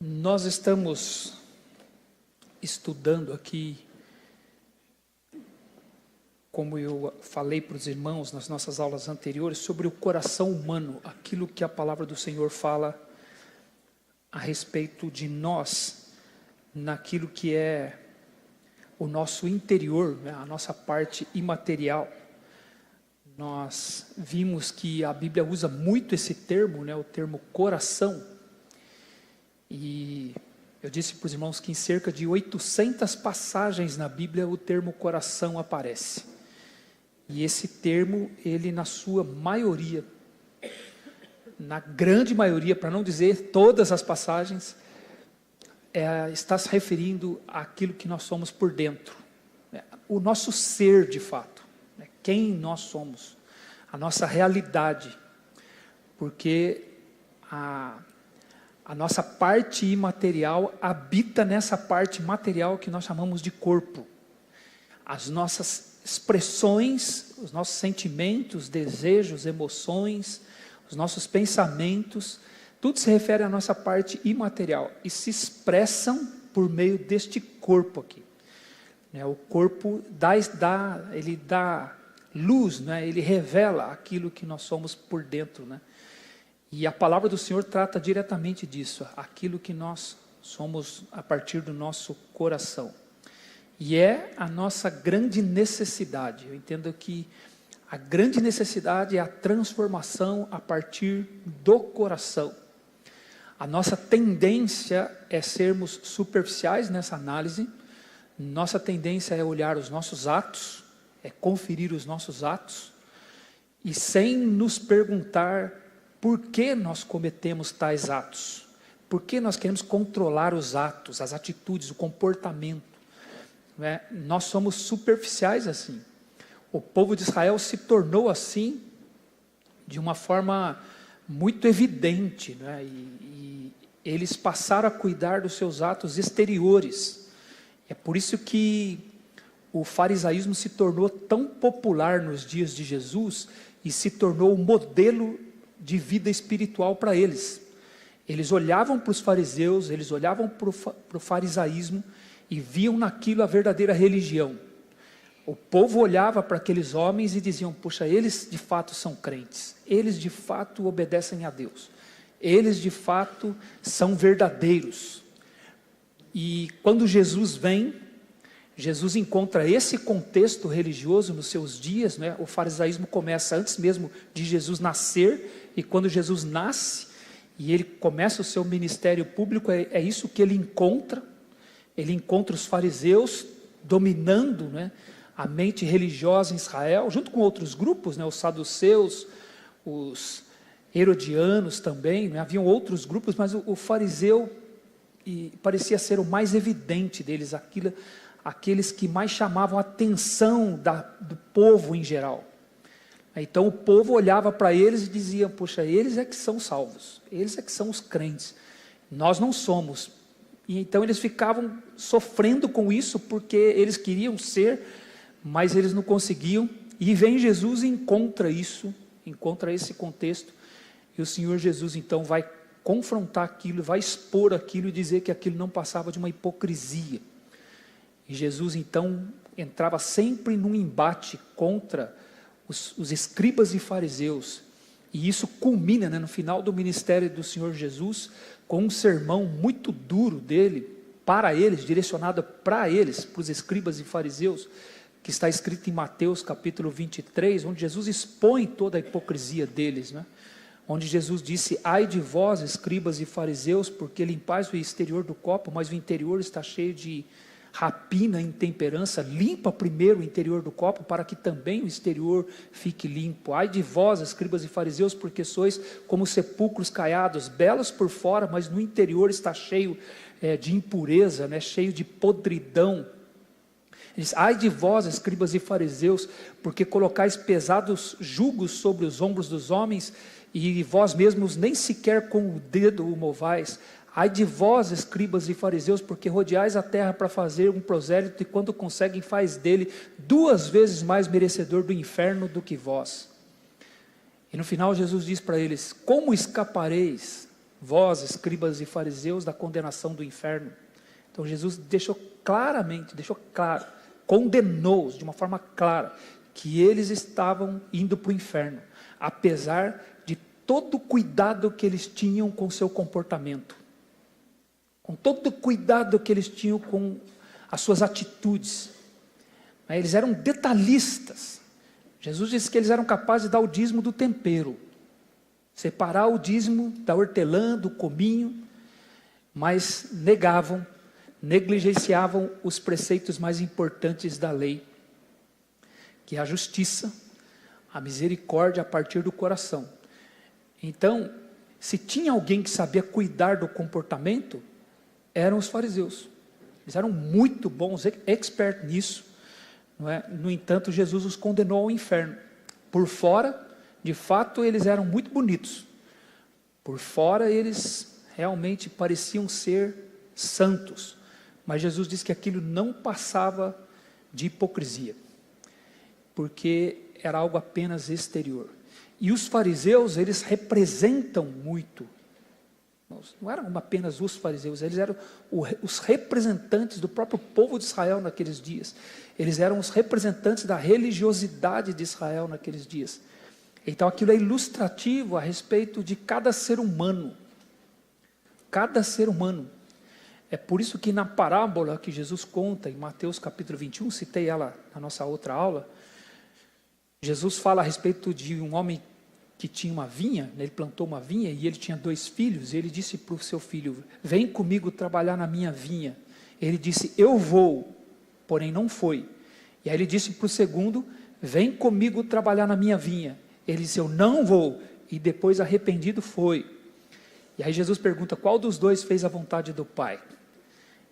Nós estamos estudando aqui, como eu falei para os irmãos nas nossas aulas anteriores, sobre o coração humano, aquilo que a palavra do Senhor fala a respeito de nós, naquilo que é o nosso interior, né, a nossa parte imaterial. Nós vimos que a Bíblia usa muito esse termo, né, o termo coração. E eu disse para os irmãos que em cerca de 800 passagens na Bíblia o termo coração aparece. E esse termo, ele na sua maioria, na grande maioria, para não dizer todas as passagens, está se referindo àquilo que nós somos por dentro. O nosso ser de fato, quem nós somos, a nossa realidade. Porque a nossa parte imaterial habita nessa parte material que nós chamamos de corpo. As nossas expressões, os nossos sentimentos, desejos, emoções, os nossos pensamentos, tudo se refere à nossa parte imaterial e se expressam por meio deste corpo aqui. O corpo ele dá luz, ele revela aquilo que nós somos por dentro, E a palavra do Senhor trata diretamente disso, aquilo que nós somos a partir do nosso coração. E é a nossa grande necessidade. Eu entendo que a grande necessidade é a transformação a partir do coração. A nossa tendência é sermos superficiais nessa análise. Nossa tendência é olhar os nossos atos, é conferir os nossos atos, e sem nos perguntar por que nós cometemos tais atos? Por que nós queremos controlar os atos, as atitudes, o comportamento? Nós somos superficiais assim. O povo de Israel se tornou assim, de uma forma muito evidente, e eles passaram a cuidar dos seus atos exteriores. É por isso que o farisaísmo se tornou tão popular nos dias de Jesus, e se tornou um modelo de vida espiritual para eles. Eles olhavam para os fariseus, eles olhavam para o farisaísmo e viam naquilo a verdadeira religião. O povo olhava para aqueles homens e diziam: puxa, eles de fato são crentes, eles de fato obedecem a Deus, eles de fato são verdadeiros. E quando Jesus vem, Jesus encontra esse contexto religioso nos seus dias, O farisaísmo começa antes mesmo de Jesus nascer, e quando Jesus nasce, e ele começa o seu ministério público, é isso que ele encontra os fariseus dominando, a mente religiosa em Israel, junto com outros grupos, os saduceus, os herodianos também, haviam outros grupos, mas o fariseu parecia ser o mais evidente deles, aqueles que mais chamavam a atenção do povo em geral. Então o povo olhava para eles e dizia: poxa, eles é que são salvos, eles é que são os crentes, nós não somos. E então eles ficavam sofrendo com isso, porque eles queriam ser, mas eles não conseguiam. E vem Jesus e encontra esse contexto, e o Senhor Jesus então vai confrontar aquilo, vai expor aquilo e dizer que aquilo não passava de uma hipocrisia. E Jesus então entrava sempre num embate contra os escribas e fariseus, e isso culmina, no final do ministério do Senhor Jesus, com um sermão muito duro dele, para eles, direcionado para eles, para os escribas e fariseus, que está escrito em Mateus capítulo 23, onde Jesus expõe toda a hipocrisia deles, onde Jesus disse: ai de vós, escribas e fariseus, porque limpais o exterior do copo, mas o interior está cheio de rapina e intemperança. Limpa primeiro o interior do copo, para que também o exterior fique limpo. Ai de vós, escribas e fariseus, porque sois como sepulcros caiados, belos por fora, mas no interior está cheio de impureza, cheio de podridão. Ele diz: ai de vós, escribas e fariseus, porque colocais pesados jugos sobre os ombros dos homens, e vós mesmos nem sequer com o dedo o movais. Ai de vós, escribas e fariseus, porque rodeais a terra para fazer um prosélito, e quando conseguem faz dele 2 vezes mais merecedor do inferno do que vós. E no final Jesus diz para eles: como escapareis vós, escribas e fariseus, da condenação do inferno. Então Jesus deixou claro, condenou-os de uma forma clara, que eles estavam indo para o inferno, apesar de todo o cuidado que eles tinham com seu comportamento, com todo o cuidado que eles tinham com as suas atitudes. Eles eram detalhistas. Jesus disse que eles eram capazes de dar o dízimo do tempero, separar o dízimo da hortelã, do cominho, mas negligenciavam os preceitos mais importantes da lei, que é a justiça, a misericórdia a partir do coração. Então, se tinha alguém que sabia cuidar do comportamento, eram os fariseus. Eles eram muito bons, expertos nisso, não é? No entanto, Jesus os condenou ao inferno. Por fora, de fato, eles eram muito bonitos. Por fora, eles realmente pareciam ser santos. Mas Jesus disse que aquilo não passava de hipocrisia, porque era algo apenas exterior. E os fariseus, eles representam muito. Não eram apenas os fariseus, eles eram os representantes do próprio povo de Israel naqueles dias. Eles eram os representantes da religiosidade de Israel naqueles dias. Então aquilo é ilustrativo a respeito de cada ser humano. Cada ser humano. É por isso que na parábola que Jesus conta em Mateus capítulo 21, citei ela na nossa outra aula, Jesus fala a respeito de um homem que tinha uma vinha, ele plantou uma vinha e ele tinha 2 filhos, e ele disse para o seu filho, vem comigo trabalhar na minha vinha. Ele disse, eu vou, porém não foi. E aí ele disse para o segundo, vem comigo trabalhar na minha vinha. Ele disse, eu não vou, e depois arrependido foi. E aí Jesus pergunta, qual dos 2 fez a vontade do Pai?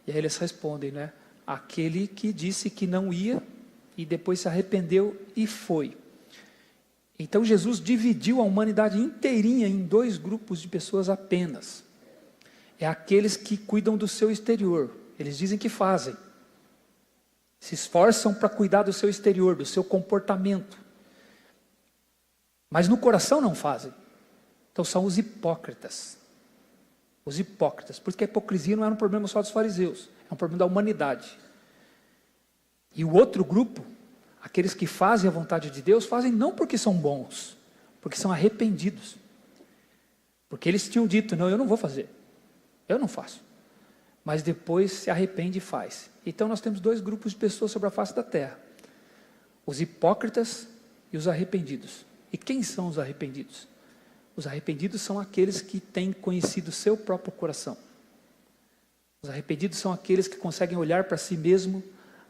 E aí eles respondem, né? Aquele que disse que não ia, e depois se arrependeu e foi. Então Jesus dividiu a humanidade inteirinha em 2 grupos de pessoas apenas. É aqueles que cuidam do seu exterior. Eles dizem que fazem. Se esforçam para cuidar do seu exterior, do seu comportamento. Mas no coração não fazem. Então são os hipócritas. Os hipócritas. Porque a hipocrisia não era um problema só dos fariseus. É um problema da humanidade. E o outro grupo, aqueles que fazem a vontade de Deus, fazem não porque são bons, porque são arrependidos. Porque eles tinham dito, não, eu não vou fazer, eu não faço. Mas depois se arrepende e faz. Então nós temos 2 grupos de pessoas sobre a face da terra. Os hipócritas e os arrependidos. E quem são os arrependidos? Os arrependidos são aqueles que têm conhecido seu próprio coração. Os arrependidos são aqueles que conseguem olhar para si mesmo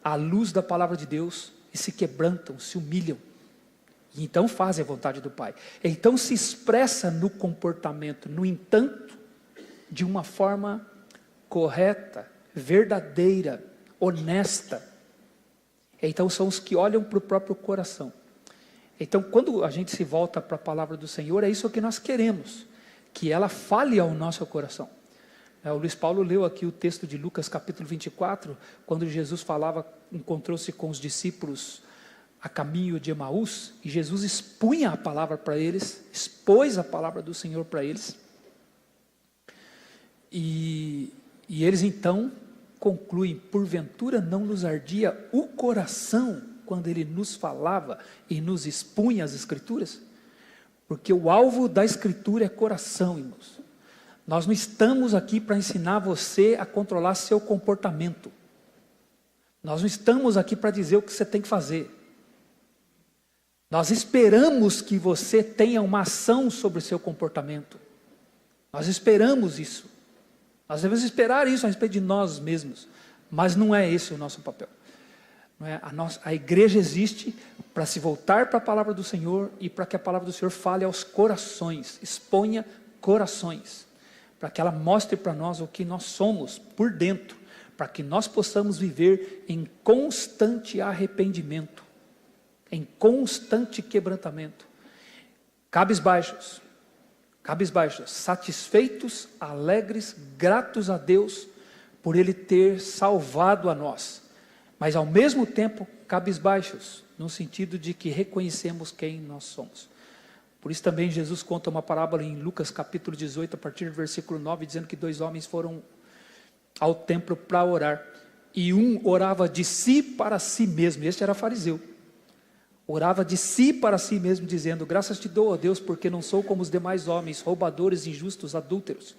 à luz da palavra de Deus e se quebrantam, se humilham, e então fazem a vontade do Pai. Então se expressa no comportamento, no entanto, de uma forma correta, verdadeira, honesta. Então são os que olham para o próprio coração. Então quando a gente se volta para a palavra do Senhor, é isso que nós queremos, que ela fale ao nosso coração. O Luiz Paulo leu aqui o texto de Lucas capítulo 24, quando Jesus encontrou-se com os discípulos a caminho de Emaús, e Jesus expunha a palavra para eles, expôs a palavra do Senhor para eles, e eles então concluem, porventura não nos ardia o coração, quando ele nos falava e nos expunha as Escrituras? Porque o alvo da Escritura é coração, irmãos. Nós não estamos aqui para ensinar você a controlar seu comportamento. Nós não estamos aqui para dizer o que você tem que fazer. Nós esperamos que você tenha uma ação sobre o seu comportamento. Nós esperamos isso. Nós devemos esperar isso a respeito de nós mesmos. Mas não é esse o nosso papel. Não é? A igreja existe para se voltar para a palavra do Senhor e para que a palavra do Senhor fale aos corações, exponha corações, para que ela mostre para nós o que nós somos por dentro, para que nós possamos viver em constante arrependimento, em constante quebrantamento, cabisbaixos, satisfeitos, alegres, gratos a Deus por Ele ter salvado a nós, mas ao mesmo tempo cabisbaixos, no sentido de que reconhecemos quem nós somos. Por isso também Jesus conta uma parábola em Lucas capítulo 18, a partir do versículo 9, dizendo que 2 homens foram ao templo para orar. E um orava de si para si mesmo, este era fariseu. Orava de si para si mesmo, dizendo: graças te dou, ó Deus, porque não sou como os demais homens, roubadores, injustos, adúlteros.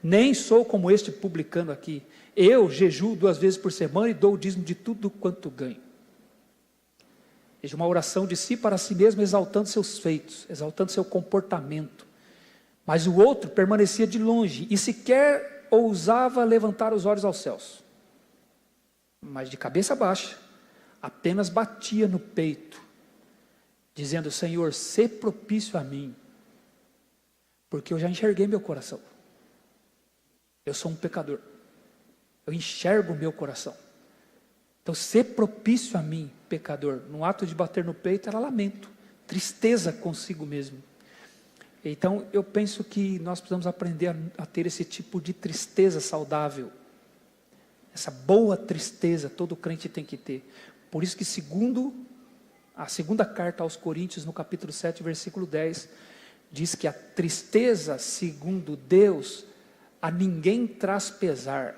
Nem sou como este publicano aqui. Eu jejuo 2 vezes por semana e dou o dízimo de tudo quanto ganho. Veja, uma oração de si para si mesmo, exaltando seus feitos, exaltando seu comportamento. Mas o outro permanecia de longe e sequer ousava levantar os olhos aos céus. Mas de cabeça baixa, apenas batia no peito, dizendo: Senhor, sê propício a mim, porque eu já enxerguei meu coração. Eu sou um pecador. Eu enxergo o meu coração. Então, ser propício a mim, pecador, no ato de bater no peito, era lamento, tristeza consigo mesmo. Então, eu penso que nós precisamos aprender a ter esse tipo de tristeza saudável. Essa boa tristeza, todo crente tem que ter. Por isso que a segunda carta aos Coríntios, no capítulo 7, versículo 10, diz que a tristeza, segundo Deus, a ninguém traz pesar,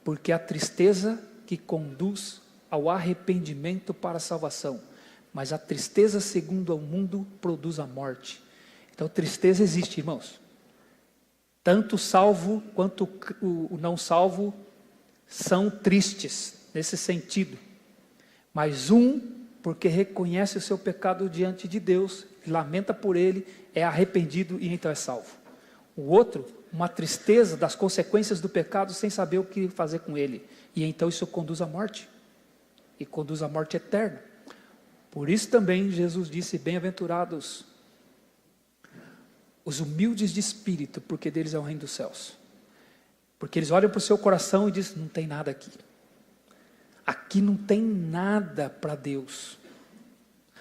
porque a tristeza que conduz ao arrependimento para a salvação, mas a tristeza segundo o mundo produz a morte. Então tristeza existe, irmãos. Tanto o salvo quanto o não salvo são tristes nesse sentido, mas porque reconhece o seu pecado diante de Deus, lamenta por ele, é arrependido e então é salvo. O outro, uma tristeza das consequências do pecado sem saber o que fazer com ele, e então isso conduz à morte, e conduz à morte eterna. Por isso também Jesus disse: bem-aventurados os humildes de espírito, porque deles é o reino dos céus. Porque eles olham para o seu coração e dizem: não tem nada aqui. Aqui não tem nada para Deus.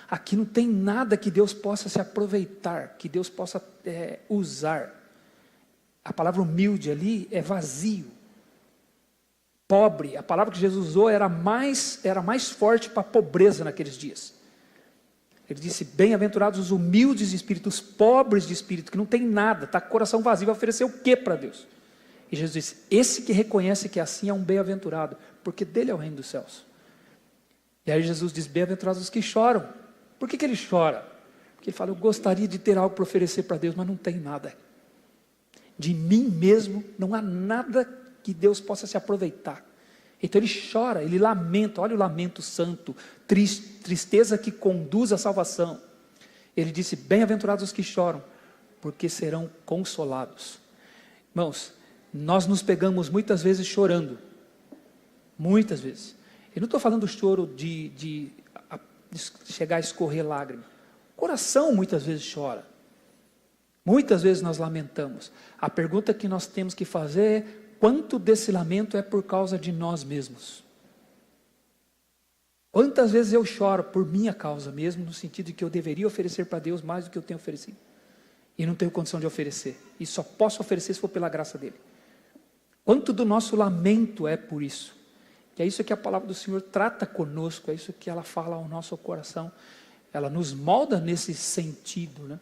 Aqui não tem nada que Deus possa se aproveitar, que Deus possa usar. A palavra humilde ali é vazio, pobre. A palavra que Jesus usou era mais forte para a pobreza naqueles dias. Ele disse: bem-aventurados os humildes de espírito, os pobres de espírito, que não tem nada, está com o coração vazio, vai oferecer o que para Deus? E Jesus disse: esse que reconhece que é assim é um bem-aventurado, porque dele é o reino dos céus. E aí Jesus diz: bem-aventurados os que choram. Por que ele chora? Porque ele fala: eu gostaria de ter algo para oferecer para Deus, mas não tem nada. De mim mesmo não há nada que Deus possa se aproveitar. Então ele chora, ele lamenta. Olha o lamento santo, tristeza que conduz à salvação. Ele disse: bem-aventurados os que choram, porque serão consolados. Irmãos, nós nos pegamos muitas vezes chorando, muitas vezes. Eu não estou falando do choro de chegar a escorrer lágrima. O coração muitas vezes chora. Muitas vezes nós lamentamos. A pergunta que nós temos que fazer é: quanto desse lamento é por causa de nós mesmos? Quantas vezes eu choro por minha causa mesmo, no sentido de que eu deveria oferecer para Deus mais do que eu tenho oferecido, e não tenho condição de oferecer, e só posso oferecer se for pela graça dele. Quanto do nosso lamento é por isso? E é isso que a palavra do Senhor trata conosco, é isso que ela fala ao nosso coração, ela nos molda nesse sentido, né?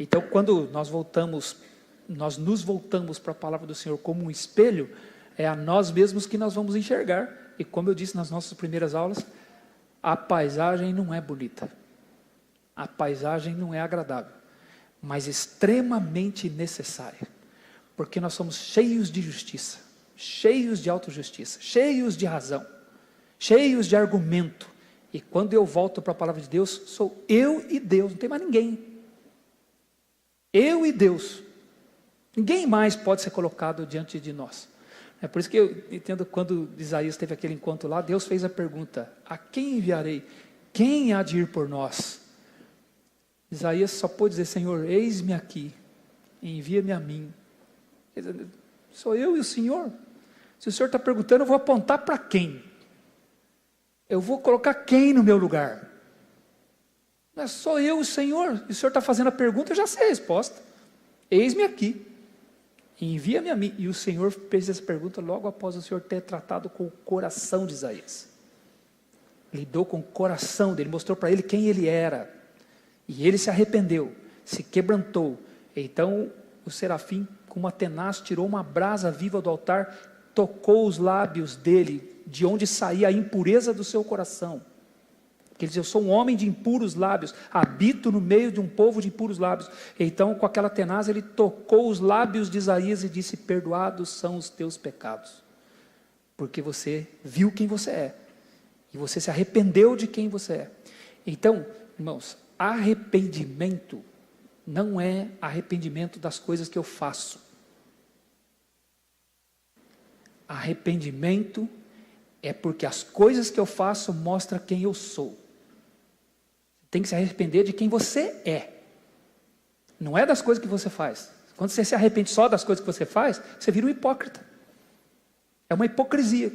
Então, quando nós nos voltamos para a palavra do Senhor como um espelho, é a nós mesmos que nós vamos enxergar. E como eu disse nas nossas primeiras aulas, a paisagem não é bonita, a paisagem não é agradável, mas extremamente necessária, porque nós somos cheios de justiça, cheios de autojustiça, cheios de razão, cheios de argumento. E quando eu volto para a palavra de Deus, sou eu e Deus, não tem mais ninguém. Eu e Deus. Ninguém mais pode ser colocado diante de nós. É por isso que eu entendo, quando Isaías teve aquele encontro lá, Deus fez a pergunta: a quem enviarei? Quem há de ir por nós? Isaías só pôde dizer: Senhor, eis-me aqui, envia-me a mim. Sou eu e o Senhor. Se o Senhor está perguntando, eu vou apontar para quem? Eu vou colocar quem no meu lugar? Não é só eu e o Senhor. E o Senhor está fazendo a pergunta, eu já sei a resposta. Eis-me aqui, envia-me a mim. E o Senhor fez essa pergunta logo após o Senhor ter tratado com o coração de Isaías. Lidou com o coração dele, mostrou para ele quem ele era. E ele se arrependeu, se quebrantou. Então o serafim, com uma tenaz, tirou uma brasa viva do altar, tocou os lábios dele, de onde saía a impureza do seu coração. Porque ele diz: eu sou um homem de impuros lábios, habito no meio de um povo de impuros lábios. Então, com aquela tenaz, ele tocou os lábios de Isaías e disse: perdoados são os teus pecados, porque você viu quem você é, e você se arrependeu de quem você é. Então, irmãos, arrependimento não é arrependimento das coisas que eu faço. Arrependimento é porque as coisas que eu faço mostram quem eu sou. Tem que se arrepender de quem você é. Não é das coisas que você faz. Quando você se arrepende só das coisas que você faz, você vira um hipócrita. É uma hipocrisia.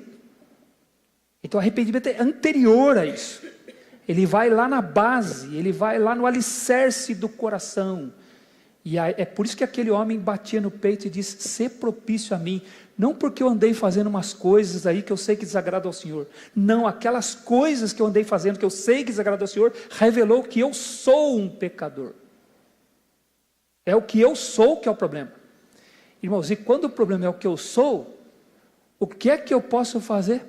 Então o arrependimento é anterior a isso. Ele vai lá na base, ele vai lá no alicerce do coração. E é por isso que aquele homem batia no peito e disse: sê propício a mim. Não porque eu andei fazendo umas coisas aí que eu sei que desagradam ao Senhor. Não, aquelas coisas que eu andei fazendo que eu sei que desagradam ao Senhor, revelou que eu sou um pecador. É o que eu sou que é o problema. Irmãos, e quando o problema é o que eu sou, o que é que eu posso fazer?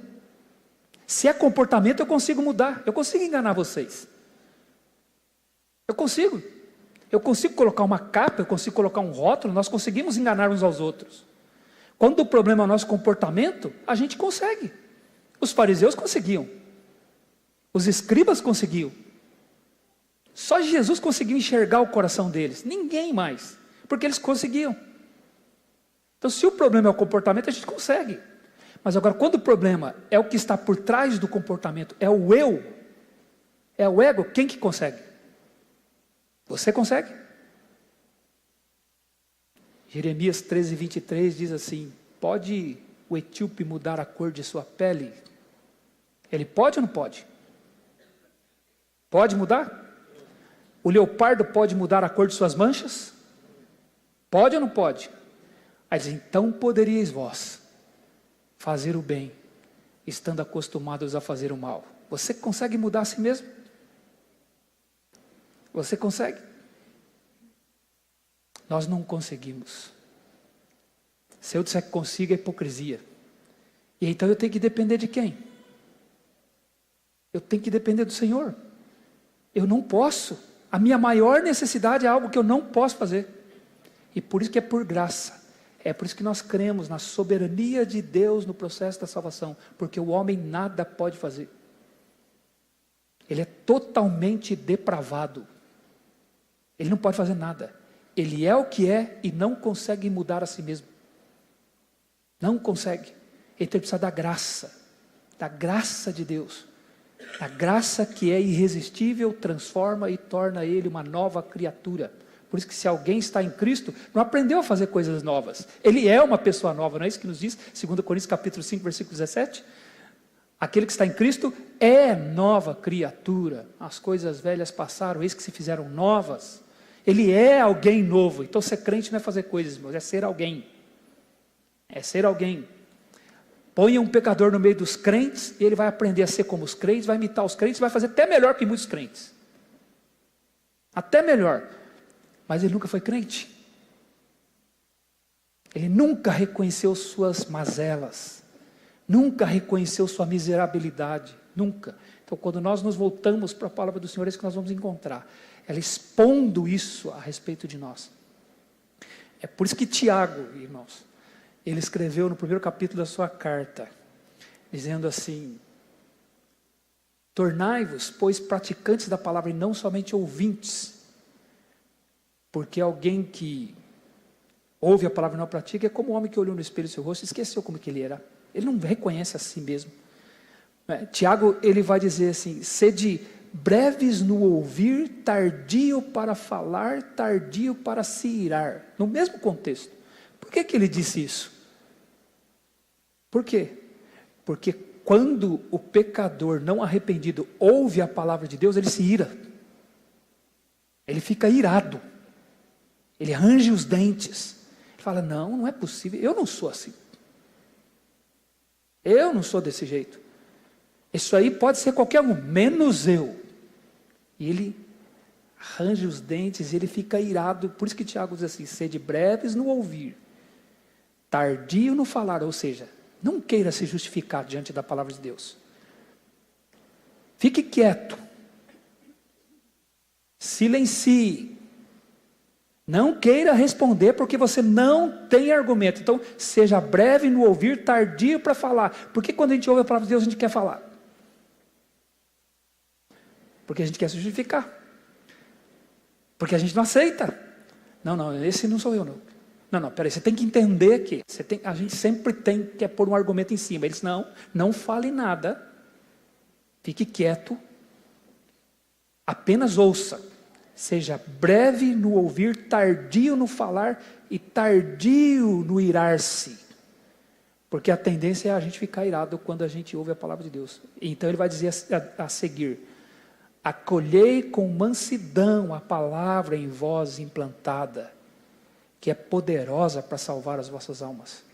Se é comportamento, eu consigo mudar. Eu consigo enganar vocês. Eu consigo colocar uma capa, eu consigo colocar um rótulo, nós conseguimos enganar uns aos outros. Quando o problema é o nosso comportamento, a gente consegue. Os fariseus conseguiam. Os escribas conseguiam. Só Jesus conseguiu enxergar o coração deles. Ninguém mais. Porque eles conseguiam. Então, se o problema é o comportamento, a gente consegue. Mas agora, quando o problema é o que está por trás do comportamento, é o eu, é o ego, quem que consegue? Você consegue? Jeremias 13, 23 diz assim: pode o etíope mudar a cor de sua pele? Ele pode ou não pode? Pode mudar? O leopardo pode mudar a cor de suas manchas? Pode ou não pode? Aí diz: então poderíeis vós fazer o bem, estando acostumados a fazer o mal. Você consegue mudar a si mesmo? Você consegue? Nós não conseguimos. Se eu disser que consigo, é hipocrisia. E então eu tenho que depender de quem? Eu tenho que depender do Senhor. Eu não posso. A minha maior necessidade é algo que eu não posso fazer. E por isso que é por graça. É por isso que nós cremos na soberania de Deus no processo da salvação. Porque o homem nada pode fazer. Ele é totalmente depravado. Ele não pode fazer nada. Ele é o que é e não consegue mudar a si mesmo. Não consegue. Então ele precisa da graça de Deus. A graça que é irresistível transforma e torna ele uma nova criatura. Por isso que se alguém está em Cristo, não aprendeu a fazer coisas novas. Ele é uma pessoa nova, não é isso que nos diz 2 Coríntios capítulo 5, versículo 17? Aquele que está em Cristo é nova criatura. As coisas velhas passaram, eis que se fizeram novas. Ele é alguém novo. Então ser crente não é fazer coisas, irmãos, é ser alguém. É ser alguém. Ponha um pecador no meio dos crentes, e ele vai aprender a ser como os crentes, vai imitar os crentes, vai fazer até melhor que muitos crentes. Até melhor. Mas ele nunca foi crente. Ele nunca reconheceu suas mazelas. Nunca reconheceu sua miserabilidade. Nunca. Então quando nós nos voltamos para a palavra do Senhor, é isso que nós vamos encontrar. Ela expondo isso a respeito de nós. É por isso que Tiago, irmãos, ele escreveu no primeiro capítulo da sua carta, dizendo assim: tornai-vos, pois, praticantes da palavra e não somente ouvintes, porque alguém que ouve a palavra e não pratica é como o homem que olhou no espelho do seu rosto e esqueceu como que ele era. Ele não reconhece a si mesmo. Tiago, ele vai dizer assim: sede breves no ouvir, tardio para falar, tardio para se irar. No mesmo contexto. Por que ele disse isso? Por quê? Porque quando o pecador não arrependido ouve a palavra de Deus, ele se ira. Ele fica irado. Ele range os dentes. Ele fala: não é possível, eu não sou assim. Eu não sou desse jeito. Isso aí pode ser qualquer um, menos eu. E ele range os dentes, ele fica irado. Por isso que Tiago diz assim: sede breves no ouvir, tardio no falar. Ou seja, não queira se justificar diante da palavra de Deus. Fique quieto. Silencie. Não queira responder porque você não tem argumento. Então, seja breve no ouvir, tardio para falar. Porque quando a gente ouve a palavra de Deus, a gente quer falar? Porque a gente quer se justificar. Porque a gente não aceita. Não, esse não sou eu, não. Não, peraí, você tem que entender que a gente sempre quer pôr um argumento em cima. Eles não fale nada. Fique quieto. Apenas ouça. Seja breve no ouvir, tardio no falar e tardio no irar-se. Porque a tendência é a gente ficar irado quando a gente ouve a palavra de Deus. Então ele vai dizer a seguir: acolhei com mansidão a palavra em vós implantada, que é poderosa para salvar as vossas almas.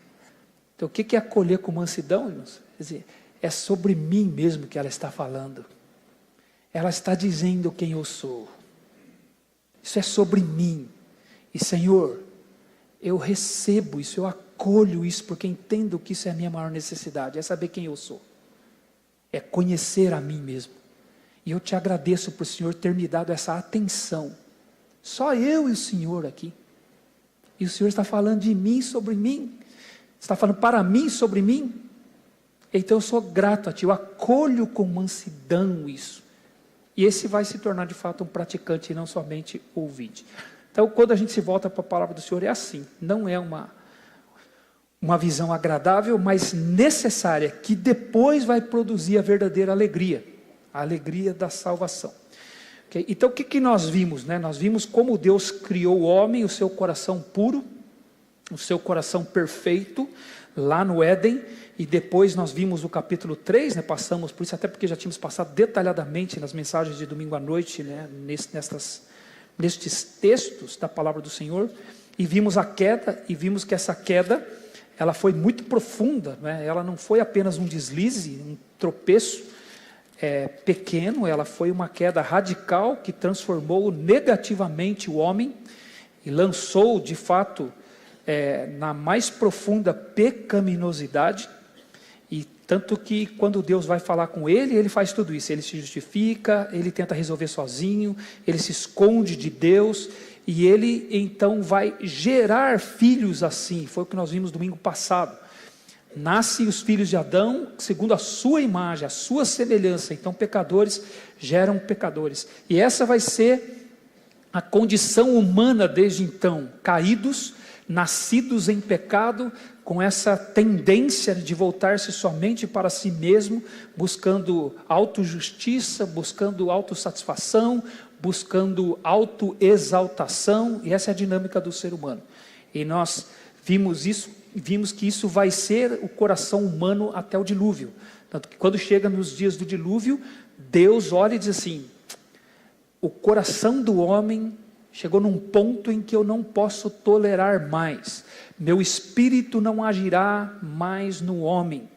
Então o que é acolher com mansidão, irmãos? Quer dizer, é sobre mim mesmo que ela está falando. Ela está dizendo quem eu sou. Isso é sobre mim. E Senhor, eu recebo isso, eu acolho isso, porque entendo que isso é a minha maior necessidade, é saber quem eu sou. É conhecer a mim mesmo. E eu te agradeço por o Senhor ter me dado essa atenção. Só eu e o Senhor aqui. E o Senhor está falando de mim, sobre mim. Está falando para mim, sobre mim. Então eu sou grato a Ti, eu acolho com mansidão isso. E esse vai se tornar de fato um praticante e não somente ouvinte. Então quando a gente se volta para a palavra do Senhor é assim. Não é uma visão agradável, mas necessária, que depois vai produzir a verdadeira alegria. A alegria da salvação. Okay? Então o que nós vimos? Nós vimos como Deus criou o homem, o seu coração puro, o seu coração perfeito, lá no Éden. E depois nós vimos o capítulo 3, passamos por isso, até porque já tínhamos passado detalhadamente nas mensagens de domingo à noite, nestes textos da palavra do Senhor, e vimos a queda, e vimos que essa queda, ela foi muito profunda, ela não foi apenas um deslize, um tropeço pequeno, ela foi uma queda radical, que transformou negativamente o homem, e lançou de fato, na mais profunda pecaminosidade. E tanto que quando Deus vai falar com ele, ele faz tudo isso, ele se justifica, ele tenta resolver sozinho, ele se esconde de Deus, e ele então vai gerar filhos assim. Foi o que nós vimos domingo passado. Nascem os filhos de Adão segundo a sua imagem, a sua semelhança. Então pecadores geram pecadores, e essa vai ser a condição humana desde então, caídos, nascidos em pecado, com essa tendência de voltar-se somente para si mesmo, buscando autojustiça, buscando autossatisfação, buscando autoexaltação, e essa é a dinâmica do ser humano. E nós vimos que isso vai ser o coração humano até o dilúvio. Tanto que quando chega nos dias do dilúvio, Deus olha e diz assim: o coração do homem chegou num ponto em que eu não posso tolerar mais. Meu espírito não agirá mais no homem.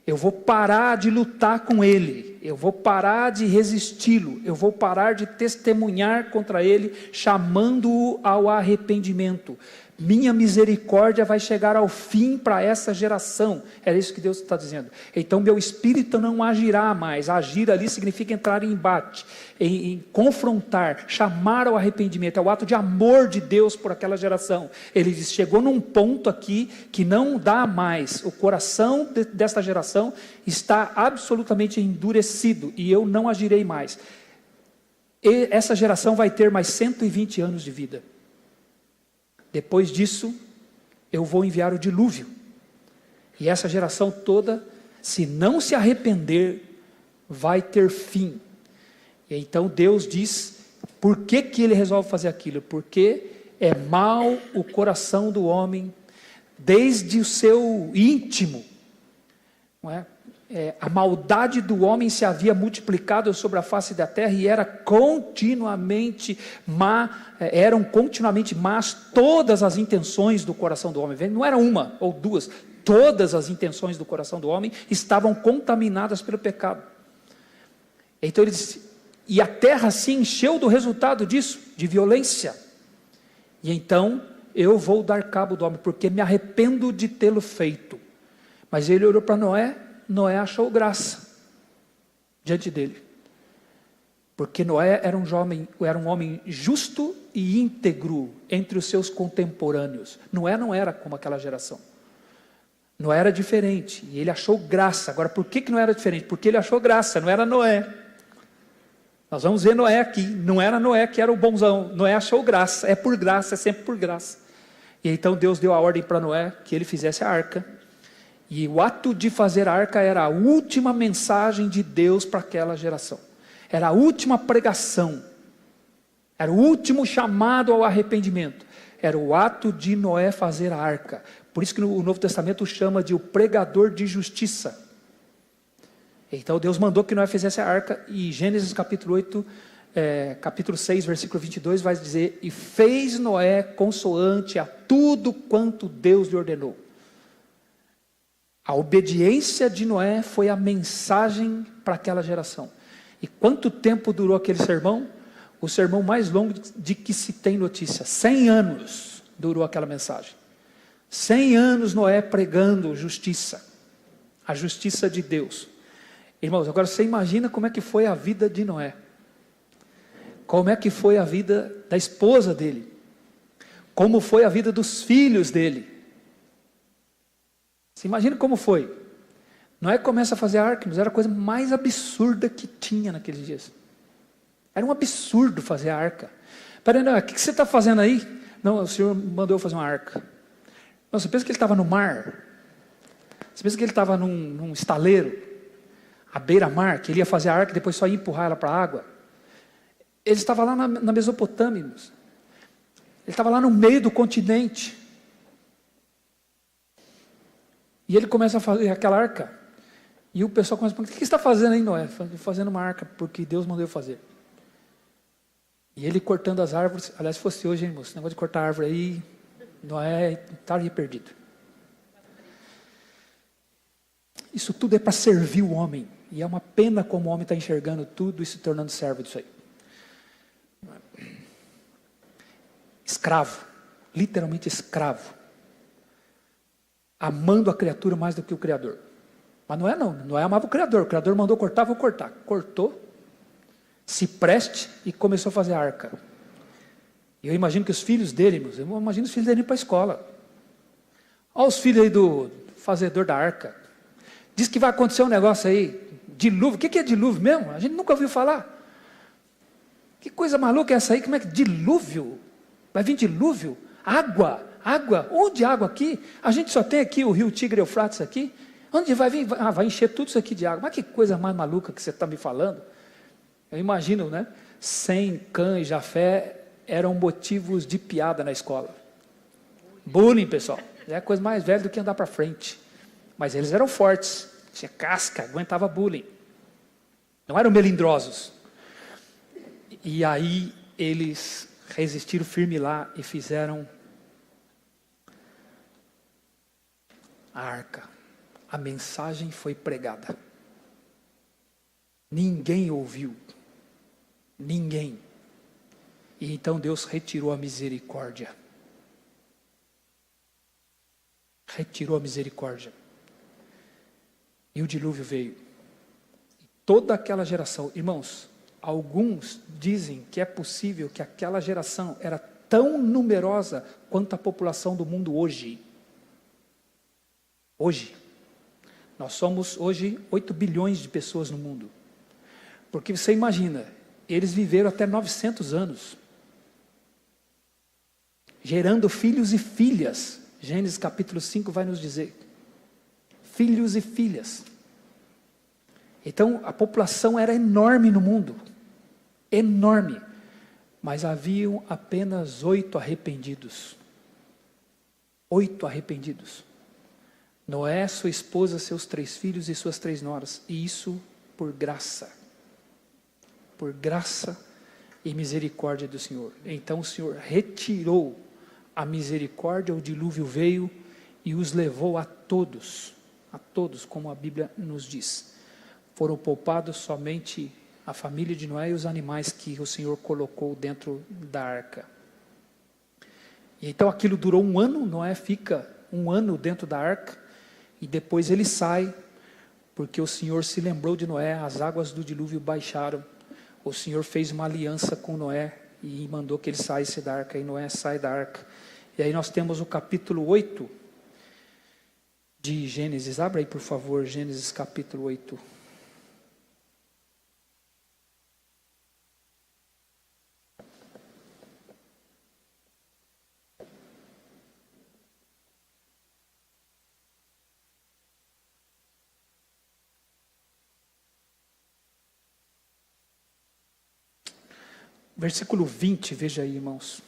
Eu vou parar de lutar com ele. Eu vou parar de resisti-lo. Eu vou parar de testemunhar contra ele, chamando-o ao arrependimento. Minha misericórdia vai chegar ao fim para essa geração. É isso que Deus está dizendo. Então meu espírito não agirá mais. Agir ali significa entrar em embate, em confrontar, chamar ao arrependimento. É o ato de amor de Deus por aquela geração. Ele diz: chegou num ponto aqui que não dá mais. O coração desta geração está absolutamente endurecido e eu não agirei mais. E essa geração vai ter mais 120 anos de vida. Depois disso, eu vou enviar o dilúvio. E essa geração toda, se não se arrepender, vai ter fim. E então Deus diz, por que ele resolve fazer aquilo? Porque é mau o coração do homem, desde o seu íntimo. Não é? A maldade do homem se havia multiplicado sobre a face da terra e eram continuamente más todas as intenções do coração do homem. Não era uma ou duas, todas as intenções do coração do homem estavam contaminadas pelo pecado. Então ele disse: E a terra se encheu do resultado disso, de violência. E então, eu vou dar cabo do homem, porque me arrependo de tê-lo feito. Mas ele olhou para Noé, Noé achou graça diante dele. Porque Noé era um homem justo e íntegro entre os seus contemporâneos. Noé não era como aquela geração. Noé era diferente, e ele achou graça. Agora, por que não era diferente? Porque ele achou graça, não era Noé. Nós vamos ver Noé aqui, não era Noé que era o bonzão, Noé achou graça, é por graça, é sempre por graça. E então Deus deu a ordem para Noé que ele fizesse a arca, e o ato de fazer a arca era a última mensagem de Deus para aquela geração, era a última pregação, era o último chamado ao arrependimento, era o ato de Noé fazer a arca. Por isso que o Novo Testamento chama de o pregador de justiça. Então Deus mandou que Noé fizesse a arca, e Gênesis capítulo 8, capítulo 6, versículo 22 vai dizer: e fez Noé consoante a tudo quanto Deus lhe ordenou. A obediência de Noé foi a mensagem para aquela geração. E quanto tempo durou aquele sermão? O sermão mais longo de que se tem notícia, 100 anos durou aquela mensagem. 100 anos Noé pregando justiça, a justiça de Deus. Irmãos, agora você imagina como é que foi a vida de Noé, como é que foi a vida da esposa dele, como foi a vida dos filhos dele. Você imagina como foi? Noé começa a fazer a arca, mas era a coisa mais absurda que tinha naqueles dias. Era um absurdo fazer a arca. Peraí, Noé, o que você está fazendo aí? Não, o Senhor mandou eu fazer uma arca. Não, você pensa que ele estava no mar? Você pensa que ele estava num estaleiro? À beira-mar, que ele ia fazer a arca e depois só ia empurrar ela para a água. Ele estava lá na Mesopotâmia, ele estava lá no meio do continente, e ele começa a fazer aquela arca, e o pessoal começa a perguntar: o que você está fazendo aí, Noé? Fazendo uma arca, porque Deus mandou eu fazer. E ele cortando as árvores. Aliás, se fosse hoje, hein, moço, esse negócio de cortar árvore aí, Noé estaria perdido. Isso tudo é para servir o homem. E é uma pena como o homem está enxergando tudo e se tornando servo disso aí. Escravo, literalmente escravo, amando a criatura mais do que o Criador. Mas não é não, Noé amava o Criador mandou cortar, vou cortar. Cortou, se preste e começou a fazer a arca. E eu imagino que os filhos dele, eu imagino os filhos dele para a escola. Olha os filhos aí do fazedor da arca. Diz que vai acontecer um negócio aí, dilúvio. O que é dilúvio mesmo? A gente nunca ouviu falar. Que coisa maluca é essa aí? Como é que dilúvio? Vai vir dilúvio? Água? Onde água aqui? A gente só tem aqui o rio Tigre e Eufrates aqui. Onde vai vir? Vai encher tudo isso aqui de água. Mas que coisa mais maluca que você está me falando? Eu imagino, né? Sem, Cã e Jafé eram motivos de piada na escola. Bullying, pessoal. É a coisa mais velha do que andar para frente. Mas eles eram fortes, tinha casca, aguentava bullying. Não eram melindrosos. E aí eles resistiram firme lá e fizeram a arca. A mensagem foi pregada. Ninguém ouviu. Ninguém. E então Deus retirou a misericórdia. Retirou a misericórdia. E o dilúvio veio. Toda aquela geração, irmãos, alguns dizem que é possível que aquela geração era tão numerosa quanto a população do mundo hoje. Hoje. Nós somos hoje 8 bilhões de pessoas no mundo. Porque você imagina, eles viveram até 900 anos. Gerando filhos e filhas. Gênesis capítulo 5 vai nos dizer. Filhos e filhas. Então a população era enorme no mundo, enorme, mas haviam apenas 8 arrependidos. 8 arrependidos. Noé, sua esposa, seus 3 filhos e suas 3 noras, e isso por graça e misericórdia do Senhor. Então o Senhor retirou a misericórdia, o dilúvio veio e os levou a todos, como a Bíblia nos diz. Foram poupados somente a família de Noé e os animais que o Senhor colocou dentro da arca. E então aquilo durou 1 ano, Noé fica 1 ano dentro da arca, e depois ele sai, porque o Senhor se lembrou de Noé, as águas do dilúvio baixaram, o Senhor fez uma aliança com Noé, e mandou que ele saísse da arca, e Noé sai da arca. E aí nós temos o capítulo 8 de Gênesis. Abra aí, por favor, Gênesis capítulo 8. Versículo 20, veja aí, irmãos.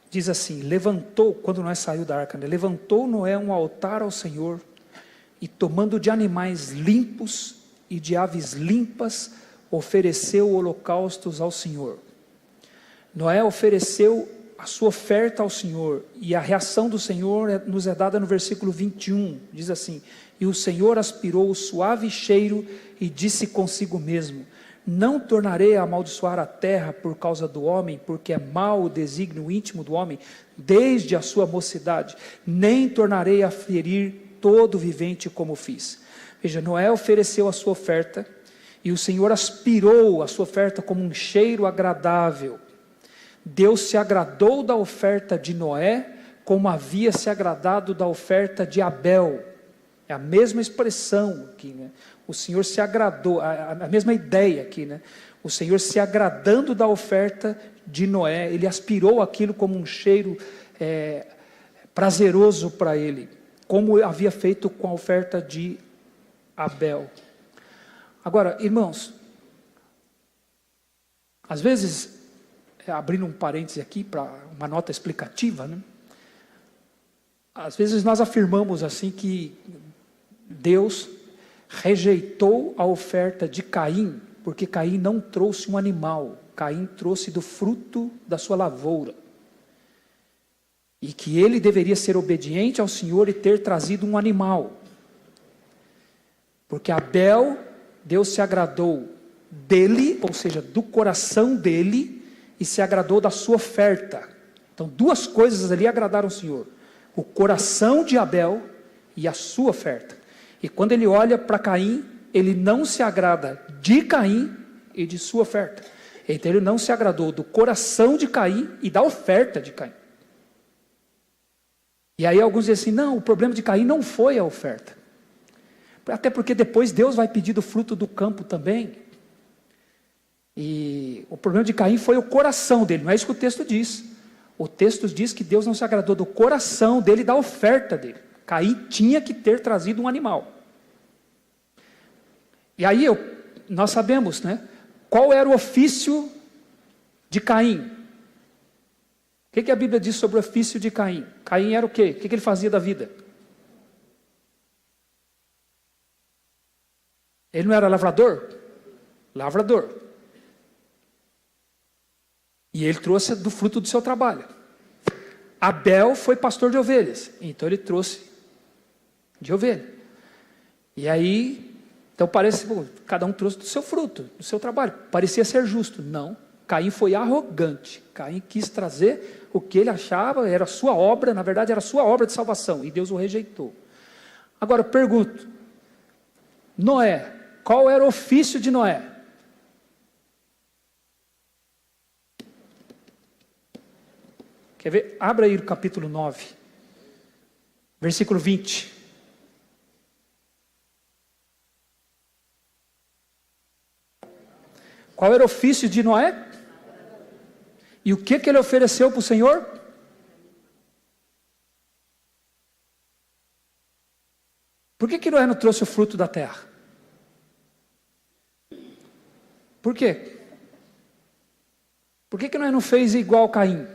Diz assim: levantou, quando Noé saiu da arca, levantou Noé um altar ao Senhor, e tomando de animais limpos e de aves limpas, ofereceu holocaustos ao Senhor. Noé ofereceu a sua oferta ao Senhor, e a reação do Senhor nos é dada no versículo 21, diz assim: e o Senhor aspirou o suave cheiro e disse consigo mesmo: não tornarei a amaldiçoar a terra por causa do homem, porque é mau o desígnio íntimo do homem, desde a sua mocidade, nem tornarei a ferir todo vivente como fiz. Veja, Noé ofereceu a sua oferta, e o Senhor aspirou a sua oferta como um cheiro agradável. Deus se agradou da oferta de Noé, como havia se agradado da oferta de Abel. É a mesma expressão aqui, né? O Senhor se agradou, a mesma ideia aqui, né? O Senhor se agradando da oferta de Noé, ele aspirou aquilo como um cheiro prazeroso para ele, como havia feito com a oferta de Abel. Agora, irmãos, às vezes, abrindo um parêntese aqui para uma nota explicativa, né? Às vezes nós afirmamos assim que Deus rejeitou a oferta de Caim, porque Caim não trouxe um animal, Caim trouxe do fruto da sua lavoura, e que ele deveria ser obediente ao Senhor e ter trazido um animal, porque Abel, Deus se agradou dele, ou seja, do coração dele, e se agradou da sua oferta. Então 2 coisas ali agradaram o Senhor: o coração de Abel e a sua oferta. E quando ele olha para Caim, ele não se agrada de Caim e de sua oferta. Então ele não se agradou do coração de Caim e da oferta de Caim. E aí alguns dizem assim: não, o problema de Caim não foi a oferta. Até porque depois Deus vai pedir do fruto do campo também. E o problema de Caim foi o coração dele, não é isso que o texto diz. O texto diz que Deus não se agradou do coração dele e da oferta dele. Caim tinha que ter trazido um animal. E aí nós sabemos, né? Qual era o ofício de Caim? O que a Bíblia diz sobre o ofício de Caim? Caim era o quê? O que ele fazia da vida? Ele não era lavrador? Lavrador. E ele trouxe do fruto do seu trabalho. Abel foi pastor de ovelhas, então ele trouxe de ovelha. E aí, então parece, cada um trouxe do seu fruto, do seu trabalho. Parecia ser justo. Não, Caim foi arrogante. Caim quis trazer o que ele achava, era sua obra, na verdade era sua obra de salvação, e Deus o rejeitou. Agora pergunto, Noé, qual era o ofício de Noé? Quer ver? Abra aí o capítulo 9, versículo 20. Qual era o ofício de Noé? E o que ele ofereceu para o Senhor? Por que Noé não trouxe o fruto da terra? Por quê? Por que Noé não fez igual Caim?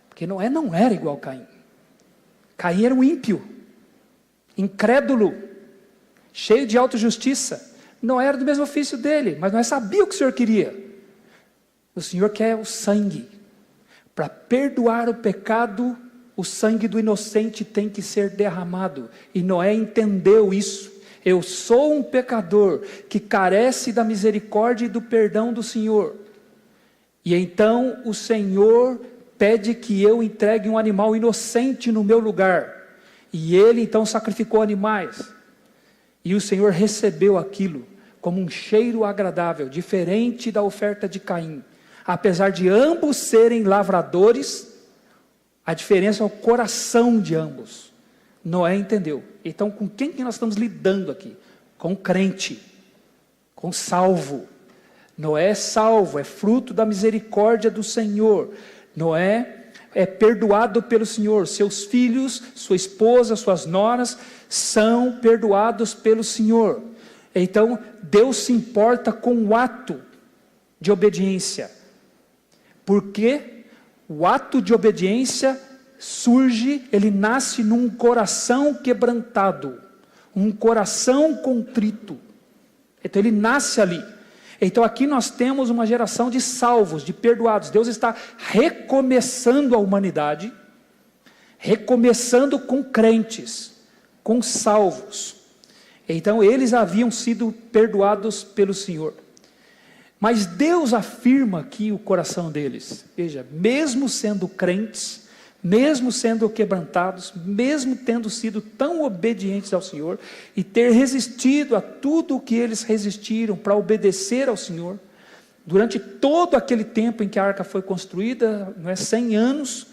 Porque Noé não era igual a Caim. Caim era um ímpio, incrédulo, cheio de autojustiça. Não era do mesmo ofício dele, mas Noé sabia o que o Senhor queria. O Senhor quer o sangue para perdoar o pecado o sangue do inocente tem que ser derramado. E Noé entendeu isso. Eu sou um pecador que carece da misericórdia e do perdão do Senhor. E então o Senhor pede que eu entregue um animal inocente no meu lugar. E ele então sacrificou animais. E o Senhor recebeu aquilo como um cheiro agradável, diferente da oferta de Caim. Apesar de ambos serem lavradores, a diferença é o coração de ambos. Noé entendeu. Então, com quem que nós estamos lidando aqui? Com o crente, com o salvo. Noé é salvo, é fruto da misericórdia do Senhor. Noé é perdoado pelo Senhor. Seus filhos, sua esposa, suas noras são perdoados pelo Senhor. Então, Deus se importa com o ato de obediência. Porque o ato de obediência surge, ele nasce num coração quebrantado, um coração contrito. Então ele nasce ali. Então aqui nós temos uma geração de salvos, de perdoados. Deus está recomeçando a humanidade, recomeçando com crentes, com salvos. Então eles haviam sido perdoados pelo Senhor. Mas Deus afirma aqui o coração deles. Veja, mesmo sendo crentes, mesmo sendo quebrantados, mesmo tendo sido tão obedientes ao Senhor, e ter resistido a tudo o que eles resistiram para obedecer ao Senhor, durante todo aquele tempo em que a arca foi construída, 100 anos,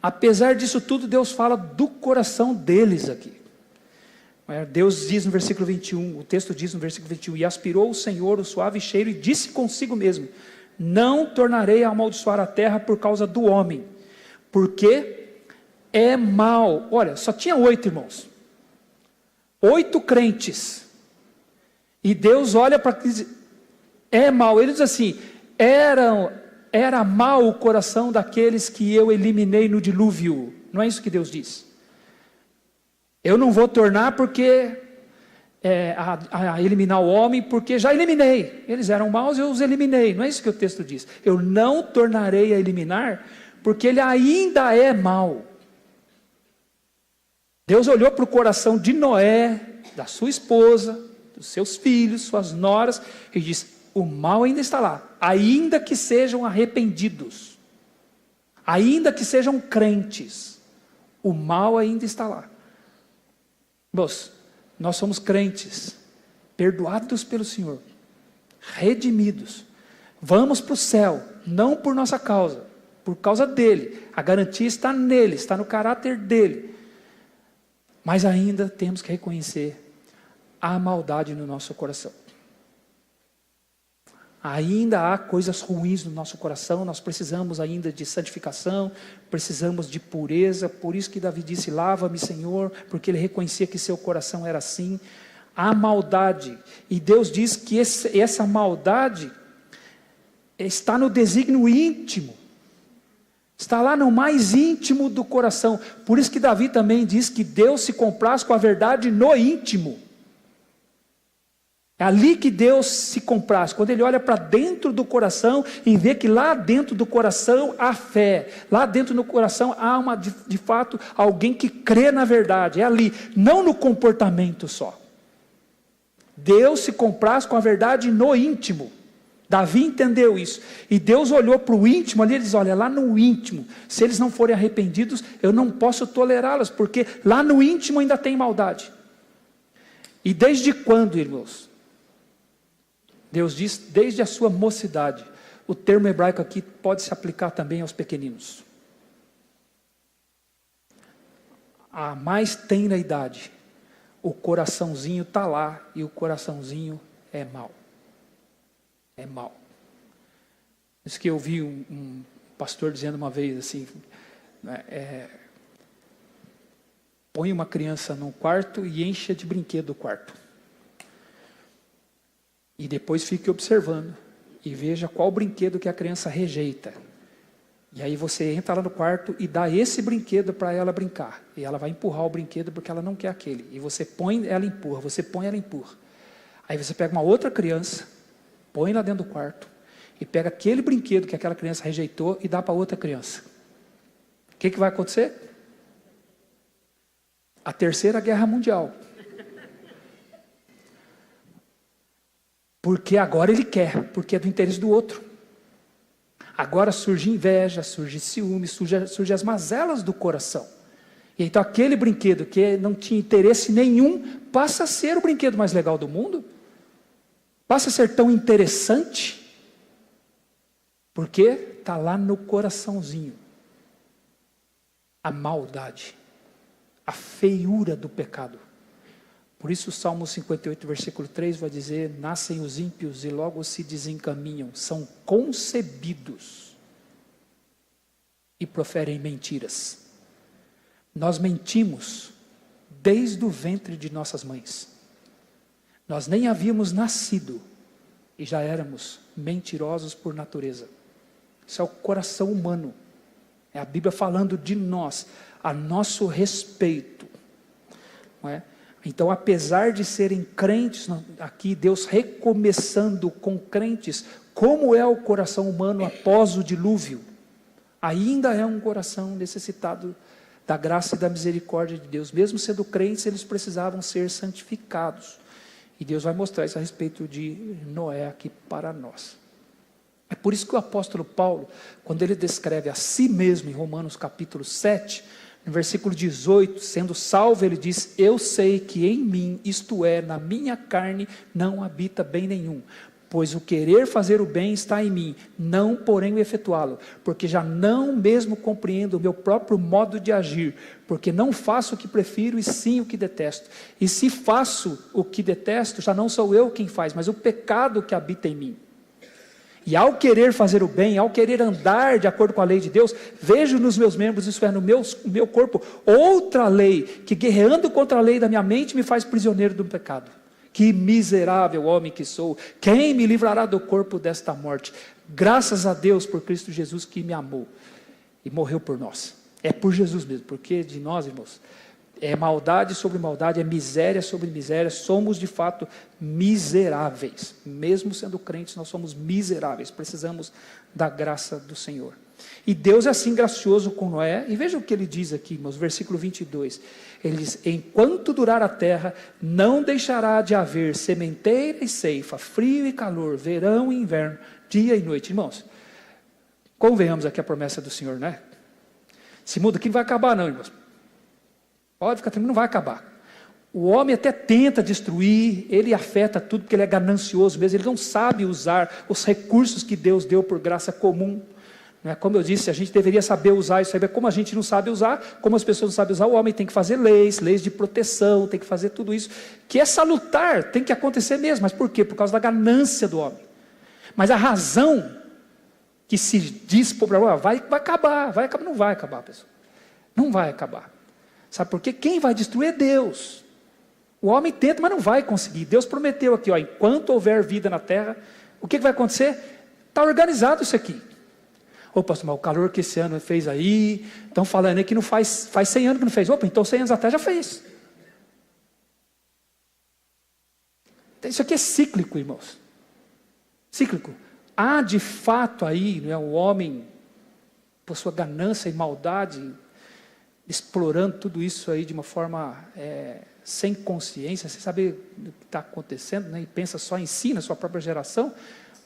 apesar disso tudo, Deus fala do coração deles aqui. Deus diz no versículo 21, o texto diz no versículo 21, e aspirou o Senhor o suave cheiro e disse consigo mesmo, não tornarei a amaldiçoar a terra por causa do homem, porque é mal. Olha, só tinha 8 irmãos, 8 crentes, e Deus olha para diz, é mal. Ele diz assim, era mal o coração daqueles que eu eliminei no dilúvio. Não é isso que Deus diz. Eu não vou tornar porque a eliminar o homem, porque já eliminei. Eles eram maus, eu os eliminei. Não é isso que o texto diz. Eu não tornarei a eliminar, porque ele ainda é mau. Deus olhou para o coração de Noé, da sua esposa, dos seus filhos, suas noras, e disse, o mal ainda está lá, ainda que sejam arrependidos, ainda que sejam crentes, o mal ainda está lá. Irmãos, nós somos crentes, perdoados pelo Senhor, redimidos, vamos para o céu, não por nossa causa, por causa dele, a garantia está nele, está no caráter dele, mas ainda temos que reconhecer a maldade no nosso coração, ainda há coisas ruins no nosso coração, nós precisamos ainda de santificação, precisamos de pureza, por isso que Davi disse, lava-me Senhor, porque ele reconhecia que seu coração era assim, há maldade, e Deus diz que essa maldade está no desígnio íntimo, está lá no mais íntimo do coração, por isso que Davi também diz que Deus se compraz com a verdade no íntimo, é ali que Deus se compraz, quando Ele olha para dentro do coração e vê que lá dentro do coração há fé, lá dentro do coração há de fato alguém que crê na verdade, é ali, não no comportamento só. Deus se compraz com a verdade no íntimo. Davi entendeu isso, e Deus olhou para o íntimo ali, ele diz, olha, lá no íntimo, se eles não forem arrependidos, eu não posso tolerá-los, porque lá no íntimo ainda tem maldade. E desde quando, irmãos? Deus diz, desde a sua mocidade. O termo hebraico aqui pode se aplicar também aos pequeninos. A mais tenra idade, o coraçãozinho está lá, e o coraçãozinho é mau. É mau. Isso que eu vi um pastor dizendo uma vez assim, põe uma criança num quarto e encha de brinquedo o quarto. E depois fique observando e veja qual brinquedo que a criança rejeita. E aí você entra lá no quarto e dá esse brinquedo para ela brincar. E ela vai empurrar o brinquedo porque ela não quer aquele. E você põe, ela empurra, você põe, ela empurra. Aí você pega uma outra criança, põe lá dentro do quarto e pega aquele brinquedo que aquela criança rejeitou e dá para outra criança. que vai acontecer? A terceira guerra mundial. Porque agora ele quer, porque é do interesse do outro. Agora surge inveja, surge ciúme, surge as mazelas do coração. E então aquele brinquedo que não tinha interesse nenhum, passa a ser o brinquedo mais legal do mundo. Passa a ser tão interessante. Porque está lá no coraçãozinho. A maldade. A feiura do pecado. Por isso o Salmo 58, versículo 3 vai dizer: nascem os ímpios e logo se desencaminham, são concebidos e proferem mentiras. Nós mentimos desde o ventre de nossas mães. Nós nem havíamos nascido e já éramos mentirosos por natureza. Isso é o coração humano. É a Bíblia falando de nós, a nosso respeito. Não é? Então, apesar de serem crentes, aqui Deus recomeçando com crentes, como é o coração humano após o dilúvio? Ainda é um coração necessitado da graça e da misericórdia de Deus. Mesmo sendo crentes, eles precisavam ser santificados. E Deus vai mostrar isso a respeito de Noé aqui para nós. É por isso que o apóstolo Paulo, quando ele descreve a si mesmo em Romanos capítulo 7, no versículo 18, sendo salvo, ele diz: eu sei que em mim, isto é, na minha carne, não habita bem nenhum. Pois o querer fazer o bem está em mim, não porém o efetuá-lo. Porque já não mesmo compreendo o meu próprio modo de agir. Porque não faço o que prefiro e sim o que detesto. E se faço o que detesto, já não sou eu quem faz, mas o pecado que habita em mim. E ao querer fazer o bem, ao querer andar de acordo com a lei de Deus, vejo nos meus membros, isso é, no meu corpo, outra lei, que guerreando contra a lei da minha mente, me faz prisioneiro do pecado. Que miserável homem que sou, quem me livrará do corpo desta morte? Graças a Deus por Cristo Jesus que me amou e morreu por nós. É por Jesus mesmo, porque de nós, irmãos, é maldade sobre maldade, é miséria sobre miséria, somos de fato miseráveis. Mesmo sendo crentes, nós somos miseráveis, precisamos da graça do Senhor. E Deus é assim gracioso com Noé, e veja o que ele diz aqui, irmãos, versículo 22. Ele diz: enquanto durar a terra, não deixará de haver sementeira e ceifa, frio e calor, verão e inverno, dia e noite. Irmãos, convenhamos aqui a promessa do Senhor, né? Se muda aqui não vai acabar não, irmãos. Pode ficar tranquilo, não vai acabar. O homem até tenta destruir, ele afeta tudo porque ele é ganancioso mesmo, ele não sabe usar os recursos que Deus deu por graça comum. Como eu disse, a gente deveria saber usar isso aí, como a gente não sabe usar, como as pessoas não sabem usar, o homem tem que fazer leis de proteção, tem que fazer tudo isso, que é salutar, tem que acontecer mesmo. Mas por quê? Por causa da ganância do homem. Mas a razão que se diz para o problema, vai acabar, não vai acabar, pessoal. Não vai acabar. Sabe por quê? Quem vai destruir é Deus. O homem tenta, mas não vai conseguir. Deus prometeu aqui, enquanto houver vida na terra, o que vai acontecer? Está organizado isso aqui. Ô pastor, mas o calor que esse ano fez aí, estão falando aí que não faz 100 anos que não fez. Opa, então 100 anos atrás já fez. Isso aqui é cíclico, irmãos. Cíclico. Há de fato aí, o homem, por sua ganância e maldade, explorando tudo isso aí de uma forma sem consciência, sem saber o que está acontecendo, e pensa só em si, na sua própria geração,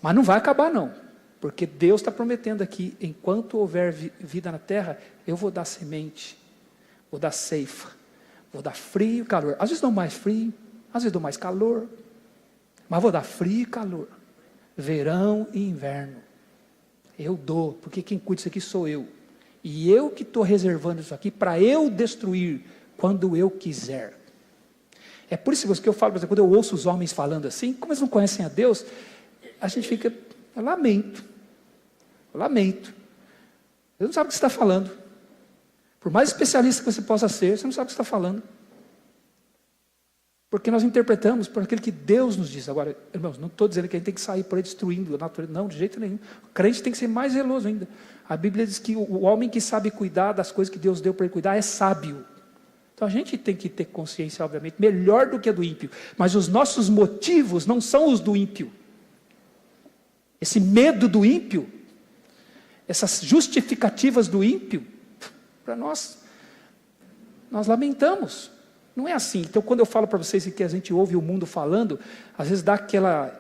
mas não vai acabar não, porque Deus está prometendo aqui, enquanto houver vida na terra, eu vou dar semente, vou dar ceifa, vou dar frio e calor. Às vezes dou mais frio, às vezes dou mais calor, mas vou dar frio e calor, verão e inverno. Eu dou, porque quem cuida disso aqui sou eu. E eu que estou reservando isso aqui para eu destruir quando eu quiser. É por isso que eu falo, por exemplo, quando eu ouço os homens falando assim, como eles não conhecem a Deus, a gente fica, eu lamento. Você não sabe o que você está falando. Por mais especialista que você possa ser, você não sabe o que você está falando. Porque nós interpretamos por aquilo que Deus nos diz. Agora, irmãos, não estou dizendo que a gente tem que sair por aí destruindo a natureza. Não, de jeito nenhum. O crente tem que ser mais zeloso ainda. A Bíblia diz que o homem que sabe cuidar das coisas que Deus deu para ele cuidar é sábio. Então a gente tem que ter consciência, obviamente, melhor do que a do ímpio. Mas os nossos motivos não são os do ímpio. Esse medo do ímpio, essas justificativas do ímpio, Para nós lamentamos. Não é assim. Então, quando eu falo para vocês que a gente ouve o mundo falando, às vezes dá aquela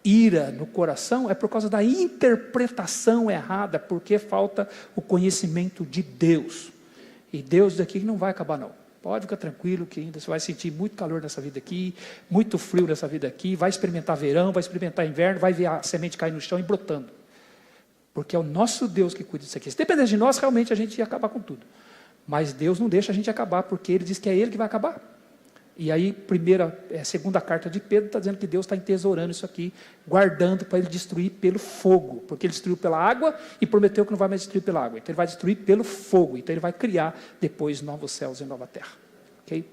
ira no coração, é por causa da interpretação errada, porque falta o conhecimento de Deus. E Deus daqui não vai acabar não. Pode ficar tranquilo que ainda você vai sentir muito calor nessa vida aqui, muito frio nessa vida aqui, vai experimentar verão, vai experimentar inverno, vai ver a semente cair no chão e brotando. Porque é o nosso Deus que cuida disso aqui. Se dependesse de nós, realmente a gente ia acabar com tudo. Mas Deus não deixa a gente acabar, porque Ele diz que é Ele que vai acabar. E aí, segunda carta de Pedro está dizendo que Deus está entesourando isso aqui, guardando para Ele destruir pelo fogo, porque Ele destruiu pela água e prometeu que não vai mais destruir pela água. Então Ele vai destruir pelo fogo, então Ele vai criar depois novos céus e nova terra. Okay?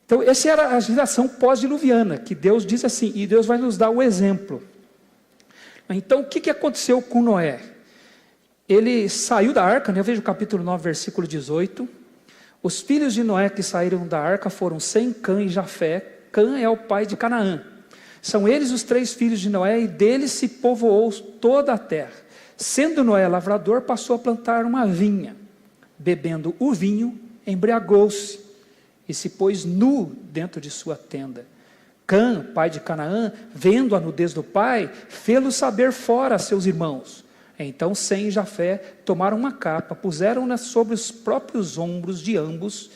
Então essa era a geração pós-diluviana, que Deus diz assim, e Deus vai nos dar o exemplo. Então o que aconteceu com Noé? Ele saiu da arca, né? Eu vejo o capítulo 9, versículo 18. Os filhos de Noé que saíram da arca foram Sem, Cã e Jafé. Cã é o pai de Canaã. São eles os 3 filhos de Noé, e deles se povoou toda a terra. Sendo Noé lavrador, passou a plantar uma vinha. Bebendo o vinho, embriagou-se e se pôs nu dentro de sua tenda. Cã, pai de Canaã, vendo a nudez do pai, fê-lo saber fora a seus irmãos. Então Sem e Jafé tomaram uma capa, puseram-na sobre os próprios ombros de ambos,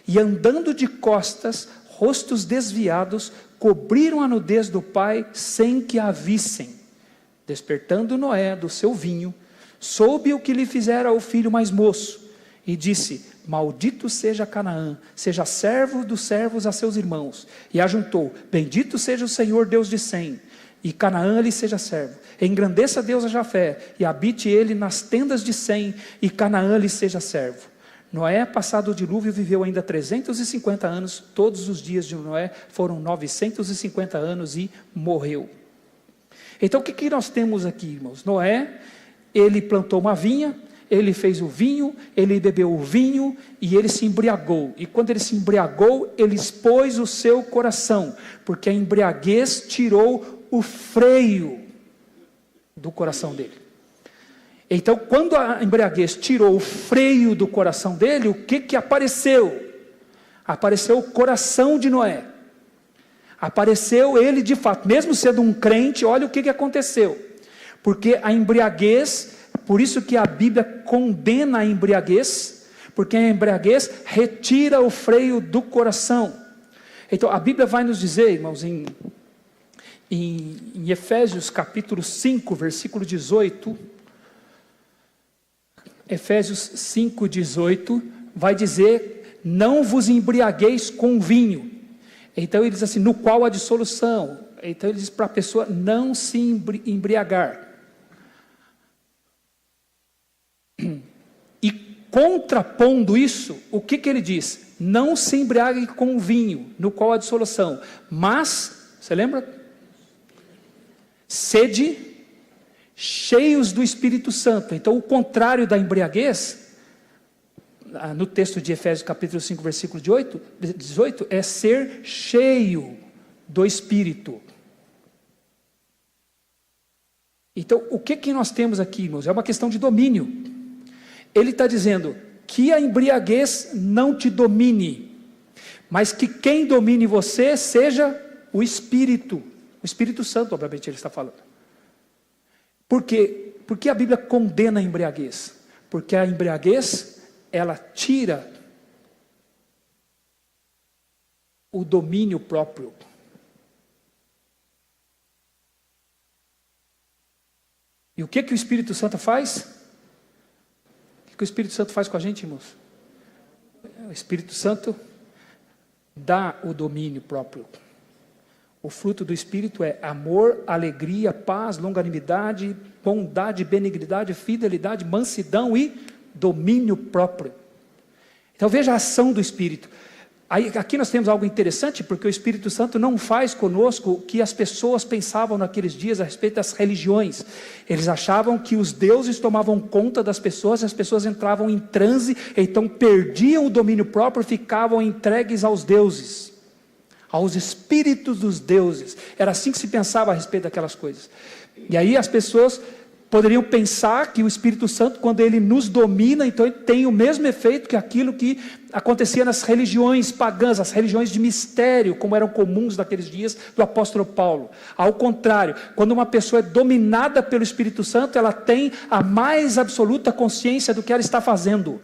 e andando de costas, rostos desviados, cobriram a nudez do pai sem que a vissem. Despertando Noé do seu vinho, soube o que lhe fizera o filho mais moço, e disse: maldito seja Canaã, seja servo dos servos a seus irmãos. E ajuntou: bendito seja o Senhor Deus de Sem, e Canaã lhe seja servo. Engrandeça Deus a Jafé, e habite ele nas tendas de Sem, e Canaã lhe seja servo. Noé, passado o dilúvio, viveu ainda 350 anos, todos os dias de Noé foram 950 anos e morreu. Então o que nós temos aqui, irmãos? Noé, ele plantou uma vinha, ele fez o vinho, ele bebeu o vinho e ele se embriagou. E quando ele se embriagou, ele expôs o seu coração, porque a embriaguez tirou o freio do coração dele. Então, quando a embriaguez tirou o freio do coração dele, o que apareceu? Apareceu o coração de Noé. Apareceu ele de fato, mesmo sendo um crente. Olha o que aconteceu. Porque a embriaguez, por isso que a Bíblia condena a embriaguez, porque a embriaguez retira o freio do coração. Então a Bíblia vai nos dizer, irmãos, em Efésios capítulo 5, versículo 18, Efésios 5, 18, vai dizer: não vos embriagueis com vinho. Então ele diz assim, no qual há dissolução. Então ele diz para a pessoa não se embriagar. E contrapondo isso, o que ele diz? Não se embriague com vinho, no qual há dissolução, mas, você lembra? Sede cheios do Espírito Santo. Então o contrário da embriaguez, no texto de Efésios capítulo 5, versículo 18, é ser cheio do Espírito. Então o que nós temos aqui, irmãos? É uma questão de domínio. Ele está dizendo que a embriaguez não te domine, mas que quem domine você seja o Espírito. O Espírito Santo, obviamente, ele está falando. Por quê? Porque a Bíblia condena a embriaguez. Porque a embriaguez, ela tira o domínio próprio. E o que o Espírito Santo faz? O que o Espírito Santo faz com a gente, irmãos? O Espírito Santo dá o domínio próprio. O fruto do Espírito é amor, alegria, paz, longanimidade, bondade, benignidade, fidelidade, mansidão e domínio próprio. Então veja a ação do Espírito. Aqui nós temos algo interessante, porque o Espírito Santo não faz conosco o que as pessoas pensavam naqueles dias a respeito das religiões. Eles achavam que os deuses tomavam conta das pessoas, e as pessoas entravam em transe, então perdiam o domínio próprio, ficavam entregues aos deuses, aos espíritos dos deuses. Era assim que se pensava a respeito daquelas coisas. E aí as pessoas Poderiam pensar que o Espírito Santo, quando ele nos domina, então ele tem o mesmo efeito que aquilo que acontecia nas religiões pagãs, as religiões de mistério, como eram comuns naqueles dias do apóstolo Paulo. Ao contrário, quando uma pessoa é dominada pelo Espírito Santo, ela tem a mais absoluta consciência do que ela está fazendo.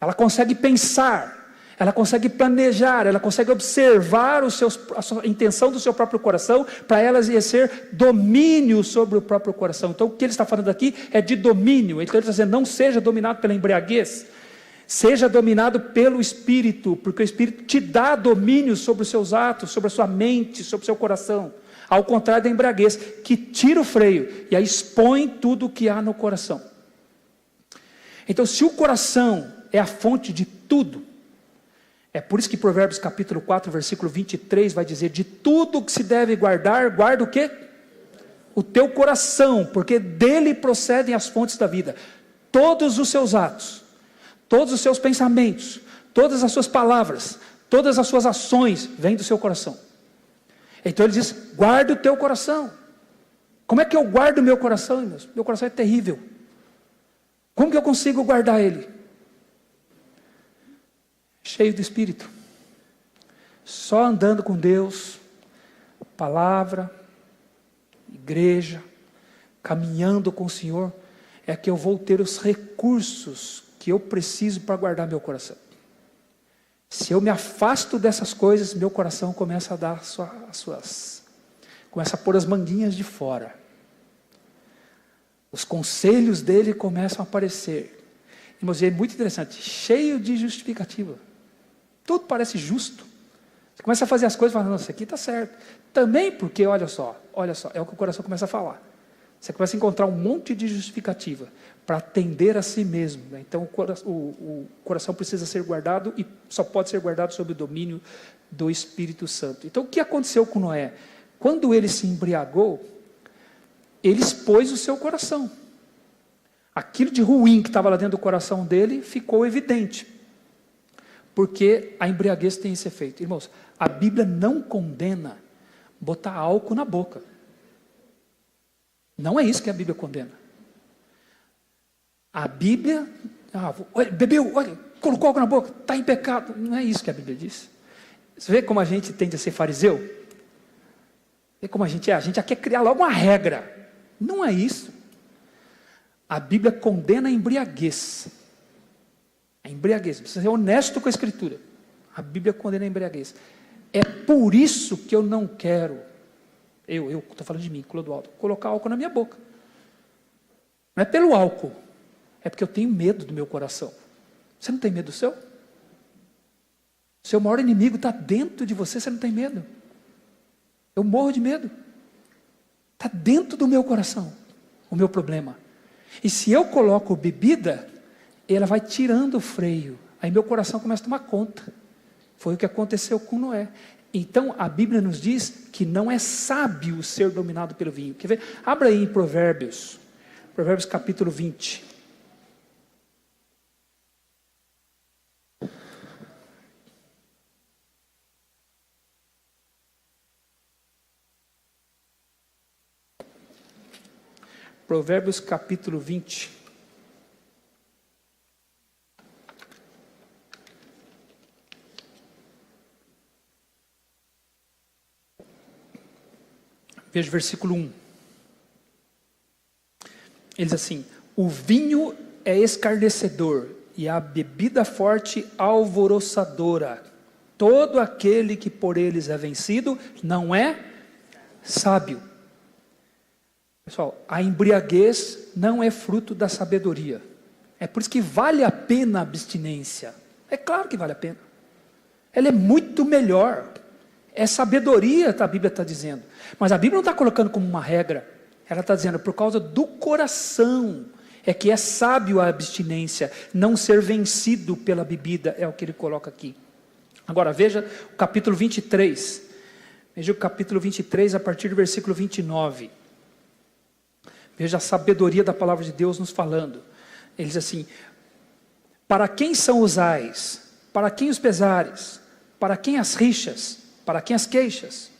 Ela consegue pensar, ela consegue planejar, ela consegue observar a intenção do seu próprio coração, para ela exercer domínio sobre o próprio coração. Então o que ele está falando aqui é de domínio. Então ele está dizendo, não seja dominado pela embriaguez, seja dominado pelo Espírito, porque o Espírito te dá domínio sobre os seus atos, sobre a sua mente, sobre o seu coração. Ao contrário da embriaguez, que tira o freio e aí expõe tudo o que há no coração. Então se o coração é a fonte de tudo, é por isso que Provérbios capítulo 4, versículo 23 vai dizer, de tudo que se deve guardar, guarda o quê? O teu coração, porque dele procedem as fontes da vida. Todos os seus atos, todos os seus pensamentos, todas as suas palavras, todas as suas ações, vêm do seu coração. Então ele diz, guarda o teu coração. Como é que eu guardo o meu coração, irmãos? Meu coração é terrível. Como que eu consigo guardar ele? Cheio do Espírito, só andando com Deus, palavra, igreja, caminhando com o Senhor, é que eu vou ter os recursos que eu preciso para guardar meu coração. Se eu me afasto dessas coisas, meu coração começa a dar começa a pôr as manguinhas de fora, os conselhos dele começam a aparecer. Irmãos, é muito interessante, cheio de justificativa. Tudo parece justo. Você começa a fazer as coisas e fala, não, isso aqui está certo. Também porque, olha só, é o que o coração começa a falar. Você começa a encontrar um monte de justificativa para atender a si mesmo. Né? Então o coração precisa ser guardado e só pode ser guardado sob o domínio do Espírito Santo. Então o que aconteceu com Noé? Quando ele se embriagou, ele expôs o seu coração. Aquilo de ruim que estava lá dentro do coração dele ficou evidente. Porque a embriaguez tem esse efeito. Irmãos, a Bíblia não condena botar álcool na boca. Não é isso que a Bíblia condena. A Bíblia, bebeu, colocou álcool na boca, está em pecado. Não é isso que a Bíblia diz. Você vê como a gente tende a ser fariseu? Vê como a gente é? A gente já quer criar logo uma regra. Não é isso. A Bíblia condena a embriaguez. A embriaguez, precisa ser honesto com a Escritura. A Bíblia condena a embriaguez. É por isso que eu não quero, eu estou falando de mim, Clodoaldo, colocar álcool na minha boca. Não é pelo álcool, é porque eu tenho medo do meu coração. Você não tem medo do seu? Seu maior inimigo está dentro de você, você não tem medo? Eu morro de medo. Está dentro do meu coração, o meu problema. E se eu coloco bebida, ela vai tirando o freio. Aí meu coração começa a tomar conta. Foi o que aconteceu com Noé. Então a Bíblia nos diz que não é sábio ser dominado pelo vinho. Quer ver? Abra aí em Provérbios. Provérbios capítulo 20. Provérbios capítulo 20. Veja o versículo 1. Ele diz assim: o vinho é escarnecedor e a bebida forte alvoroçadora. Todo aquele que por eles é vencido não é sábio. Pessoal, a embriaguez não é fruto da sabedoria. É por isso que vale a pena a abstinência. É claro que vale a pena. Ela é muito melhor. É sabedoria, a Bíblia está dizendo. Mas a Bíblia não está colocando como uma regra. Ela está dizendo, por causa do coração, é que é sábio a abstinência, não ser vencido pela bebida, é o que ele coloca aqui. Agora veja o capítulo 23. Veja o capítulo 23, a partir do versículo 29. Veja a sabedoria da palavra de Deus nos falando. Ele diz assim: para quem são os ais? Para quem os pesares? Para quem as rixas? Para quem as queixas?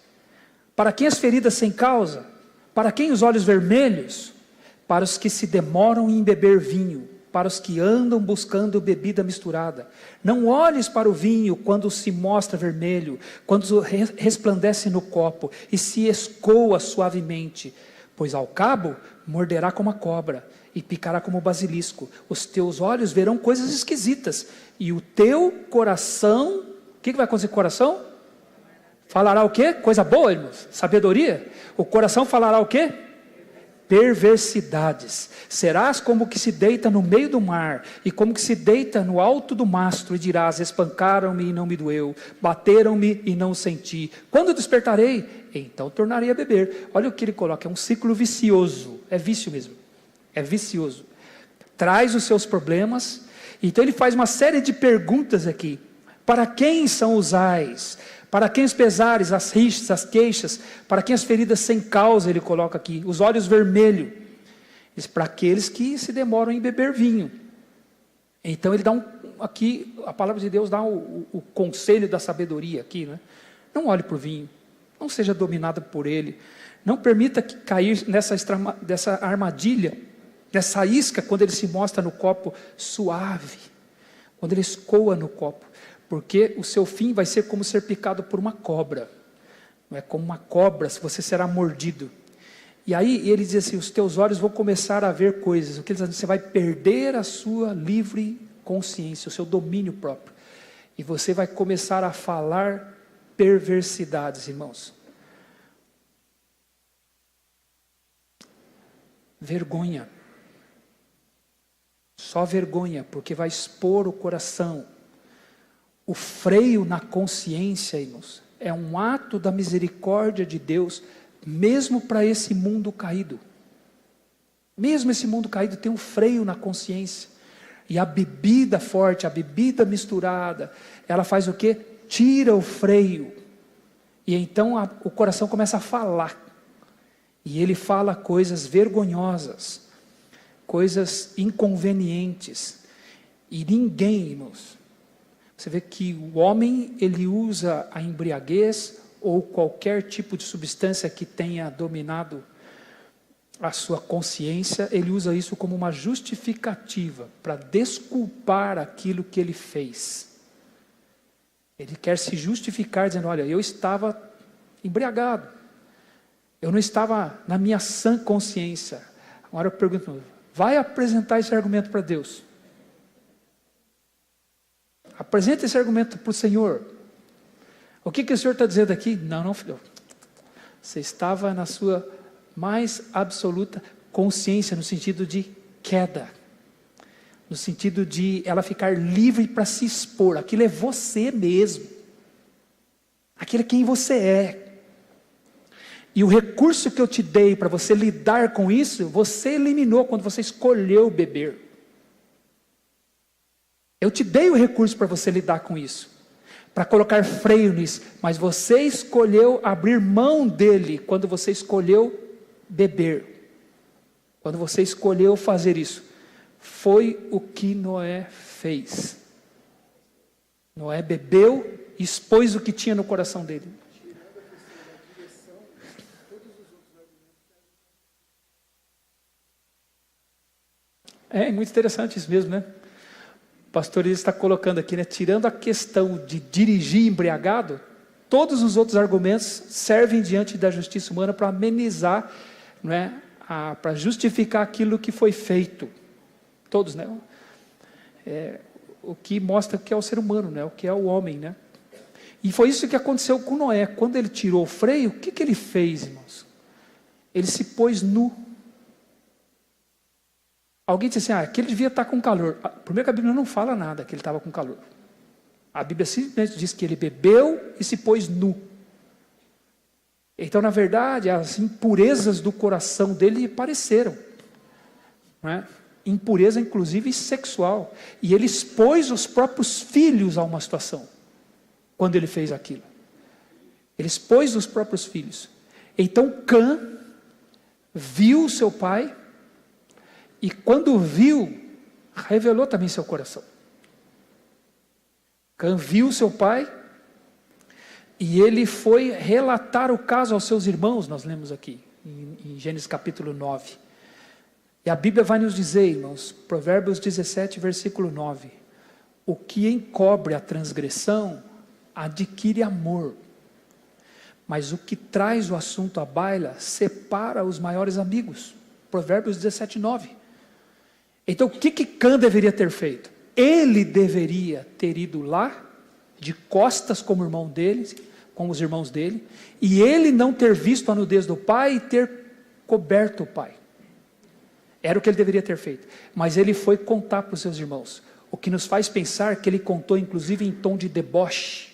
Para quem as feridas sem causa? Para quem os olhos vermelhos? Para os que se demoram em beber vinho, para os que andam buscando bebida misturada. Não olhes para o vinho quando se mostra vermelho, quando resplandece no copo e se escoa suavemente, pois ao cabo morderá como a cobra e picará como o basilisco. Os teus olhos verão coisas esquisitas e o teu coração, o que vai acontecer com o coração? Falará o quê? Coisa boa, irmãos? Sabedoria? O coração falará o quê? Perversidades. Serás como que se deita no meio do mar, e como que se deita no alto do mastro, e dirás: espancaram-me e não me doeu, bateram-me e não senti. Quando despertarei, então tornarei a beber. Olha o que ele coloca, é um ciclo vicioso, é vício mesmo, é vicioso. Traz os seus problemas, então ele faz uma série de perguntas aqui. Para quem são os ais? Para quem os pesares, as rixas, as queixas? Para quem as feridas sem causa? Ele coloca aqui, os olhos vermelhos. Para aqueles que se demoram em beber vinho. Então ele dá aqui, a palavra de Deus dá o conselho da sabedoria aqui, né? Não olhe para o vinho, não seja dominado por ele, não permita que cair dessa armadilha, dessa isca, quando ele se mostra no copo suave, quando ele escoa no copo. Porque o seu fim vai ser como ser picado por uma cobra. Não é como uma cobra, se você será mordido. E aí ele diz assim, os teus olhos vão começar a ver coisas. O que ele diz, você vai perder a sua livre consciência, o seu domínio próprio. E você vai começar a falar perversidades, irmãos. Vergonha. Só vergonha, porque vai expor o coração. O freio na consciência, irmãos, é um ato da misericórdia de Deus, mesmo para esse mundo caído. Mesmo esse mundo caído tem um freio na consciência. E a bebida forte, a bebida misturada, ela faz o quê? Tira o freio. E então o coração começa a falar. E ele fala coisas vergonhosas, coisas inconvenientes. E ninguém, irmãos, você vê que o homem, ele usa a embriaguez ou qualquer tipo de substância que tenha dominado a sua consciência, ele usa isso como uma justificativa para desculpar aquilo que ele fez. Ele quer se justificar dizendo, olha, eu estava embriagado, eu não estava na minha sã consciência. Agora eu pergunto, vai apresentar esse argumento para Deus? Apresenta esse argumento para o Senhor. O que o Senhor está dizendo aqui? Não, filho. Você estava na sua mais absoluta consciência, no sentido de queda. No sentido de ela ficar livre para se expor. Aquilo é você mesmo. Aquilo é quem você é. E o recurso que eu te dei para você lidar com isso, você eliminou quando você escolheu beber. Eu te dei o recurso para você lidar com isso, para colocar freio nisso, mas você escolheu abrir mão dele quando você escolheu beber, quando você escolheu fazer isso. Foi o que Noé fez. Noé bebeu e expôs o que tinha no coração dele. É muito interessante isso mesmo, né? O pastor está colocando aqui, né? Tirando a questão de dirigir embriagado, todos os outros argumentos servem diante da justiça humana para amenizar, não é? Para justificar aquilo que foi feito. Todos, né? O que mostra o que é o ser humano, né? O que é o homem, né? E foi isso que aconteceu com Noé. Quando ele tirou o freio, o que ele fez, irmãos? Ele se pôs nu. Alguém disse assim, aquele devia estar com calor. Primeiro que a Bíblia não fala nada que ele estava com calor. A Bíblia simplesmente diz que ele bebeu e se pôs nu. Então, na verdade, as impurezas do coração dele apareceram. Não é? Impureza, inclusive, sexual. E ele expôs os próprios filhos a uma situação, quando ele fez aquilo. Ele expôs os próprios filhos. Então, Cã viu seu pai, e quando viu, revelou também seu coração. Cã viu seu pai, e ele foi relatar o caso aos seus irmãos, nós lemos aqui. em Gênesis capítulo 9. E a Bíblia vai nos dizer, irmãos, Provérbios 17, versículo 9: o que encobre a transgressão adquire amor, mas o que traz o assunto à baila separa os maiores amigos. Provérbios 17, 9. Então o que Cã deveria ter feito? Ele deveria ter ido lá, de costas como irmão dele, com os irmãos dele, e ele não ter visto a nudez do pai e ter coberto o pai. Era o que ele deveria ter feito. Mas ele foi contar para os seus irmãos, o que nos faz pensar que ele contou inclusive em tom de deboche,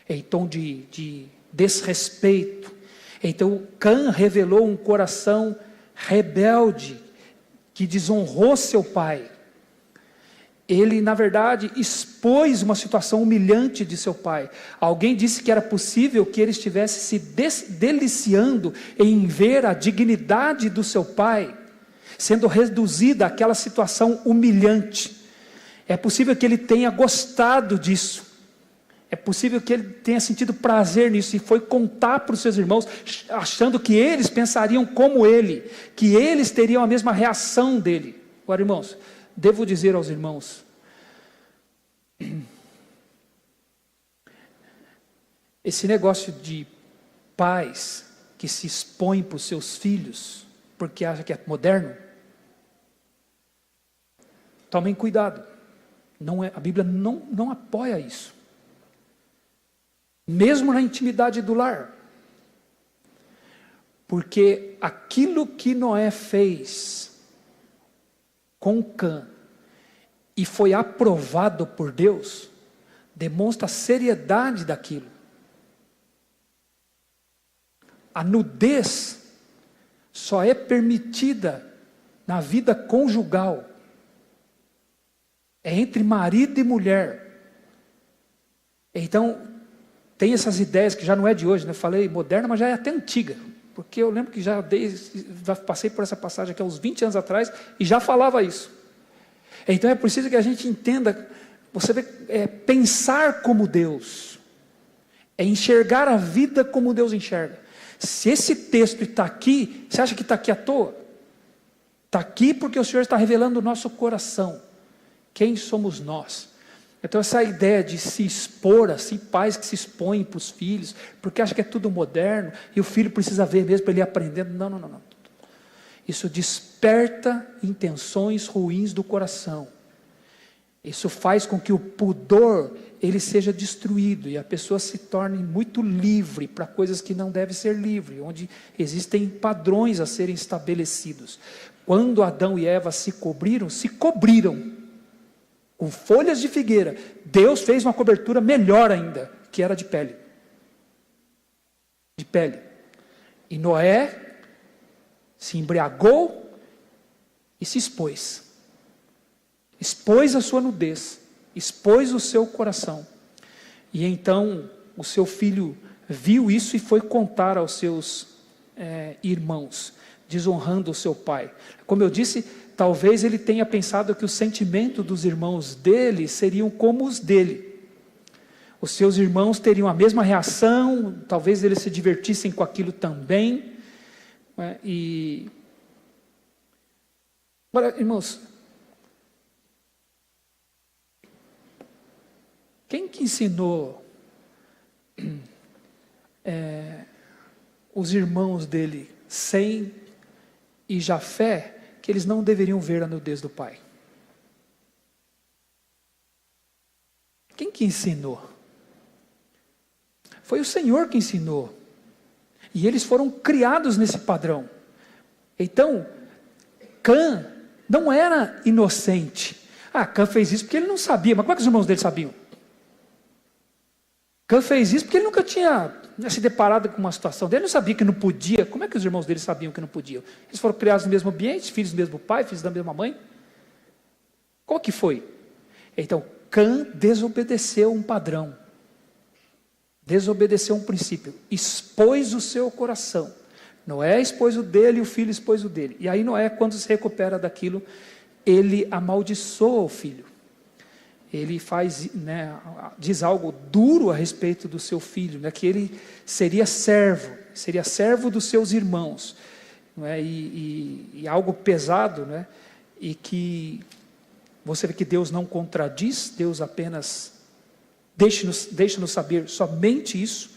em tom de desrespeito. Então Cã revelou um coração rebelde, que desonrou seu pai. Ele, na verdade, expôs uma situação humilhante de seu pai. Alguém disse que era possível que ele estivesse se deliciando em ver a dignidade do seu pai sendo reduzida àquela situação humilhante. É possível que ele tenha gostado disso. É possível que ele tenha sentido prazer nisso e foi contar para os seus irmãos, achando que eles pensariam como ele, que eles teriam a mesma reação dele. Agora, irmãos, devo dizer aos irmãos, esse negócio de pais que se expõem para os seus filhos, porque acham que é moderno, tomem cuidado. A Bíblia não apoia isso. Mesmo na intimidade do lar. Porque aquilo que Noé fez com Cã e foi aprovado por Deus, demonstra a seriedade daquilo. A nudez só é permitida na vida conjugal. É entre marido e mulher. Então, tem essas ideias que já não é de hoje, né? Eu falei moderna, mas já é até antiga. Porque eu lembro que já passei por essa passagem aqui há uns 20 anos atrás e já falava isso. Então é preciso que a gente entenda, você vê, pensar como Deus, é enxergar a vida como Deus enxerga. Se esse texto está aqui, você acha que está aqui à toa? Está aqui porque o Senhor está revelando o nosso coração. Quem somos nós? Então essa ideia de se expor, assim, pais que se expõem para os filhos, porque acham que é tudo moderno, e o filho precisa ver mesmo para ele ir aprendendo. Não. Isso desperta intenções ruins do coração. Isso faz com que o pudor, ele seja destruído, e a pessoa se torne muito livre para coisas que não devem ser livre, onde existem padrões a serem estabelecidos. Quando Adão e Eva se cobriram com folhas de figueira. Deus fez uma cobertura melhor ainda, que era de pele. De pele. E Noé se embriagou e se expôs. Expôs a sua nudez, expôs o seu coração. E então o seu filho viu isso e foi contar aos seus irmãos, desonrando o seu pai. Como eu disse, talvez ele tenha pensado que o sentimento dos irmãos dele seriam como os dele. Os seus irmãos teriam a mesma reação, talvez eles se divertissem com aquilo também. Agora, irmãos, quem que ensinou os irmãos dele, Sem e Jafé, que eles não deveriam ver a nudez do pai? Quem que ensinou? Foi o Senhor que ensinou. E eles foram criados nesse padrão. Então, Cã não era inocente. Cã fez isso porque ele não sabia. Mas como é que os irmãos dele sabiam? Cã fez isso porque ele nunca tinha se deparado com uma situação dele, não sabia que não podia. Como é que os irmãos dele sabiam que não podiam? Eles foram criados no mesmo ambiente, filhos do mesmo pai, filhos da mesma mãe. Qual que foi? Então, Cã desobedeceu um padrão, desobedeceu um princípio, expôs o seu coração. Noé expôs o dele e o filho expôs o dele. E aí Noé, quando se recupera daquilo, ele amaldiçoa o filho. ele faz, né, diz algo duro a respeito do seu filho, né, que ele seria servo dos seus irmãos, não é? E algo pesado, né, e que você vê que Deus não contradiz, Deus apenas deixa-nos saber somente isso,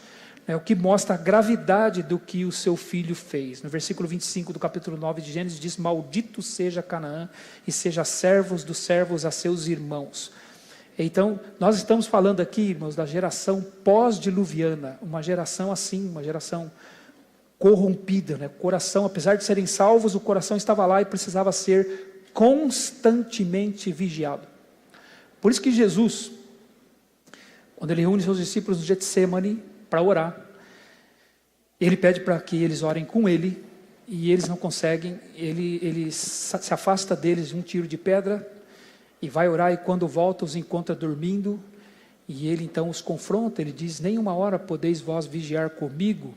né, o que mostra a gravidade do que o seu filho fez. No versículo 25 do capítulo 9 de Gênesis diz: maldito seja Canaã e seja servos dos servos a seus irmãos. Então, nós estamos falando aqui, irmãos, da geração pós-diluviana, uma geração assim, uma geração corrompida, né? O coração, apesar de serem salvos, o coração estava lá e precisava ser constantemente vigiado. Por isso que Jesus, quando ele reúne seus discípulos no Getsemane para orar, ele pede para que eles orem com ele, e eles não conseguem, ele se afasta deles de um tiro de pedra, e vai orar, e quando volta os encontra dormindo, e ele então os confronta, ele diz: nem uma hora podeis vós vigiar comigo?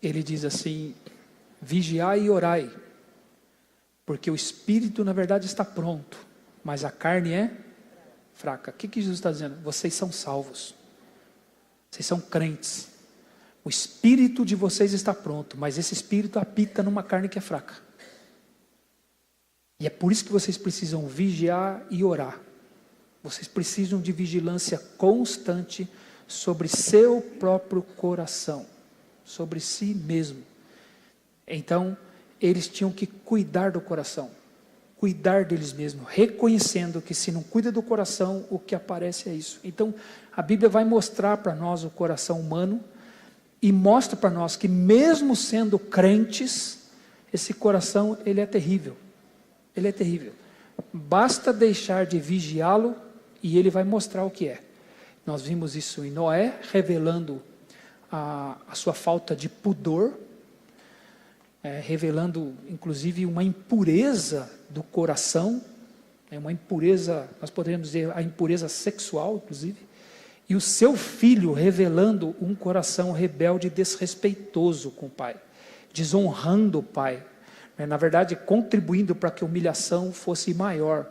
Ele diz assim: vigiai e orai, porque o espírito na verdade está pronto, mas a carne é fraca. O que Jesus está dizendo? Vocês são salvos, vocês são crentes, o espírito de vocês está pronto, mas esse espírito habita numa carne que é fraca. E é por isso que vocês precisam vigiar e orar. Vocês precisam de vigilância constante sobre seu próprio coração, sobre si mesmo. Então, eles tinham que cuidar do coração, cuidar deles mesmos, reconhecendo que se não cuida do coração, o que aparece é isso. Então, a Bíblia vai mostrar para nós o coração humano, e mostra para nós que mesmo sendo crentes, esse coração, ele é terrível. Ele é terrível. Basta deixar de vigiá-lo e ele vai mostrar o que é. Nós vimos isso em Noé, revelando a sua falta de pudor, revelando inclusive uma impureza do coração, uma impureza, nós poderíamos dizer a impureza sexual inclusive, e o seu filho revelando um coração rebelde e desrespeitoso com o pai, desonrando o pai, na verdade contribuindo para que a humilhação fosse maior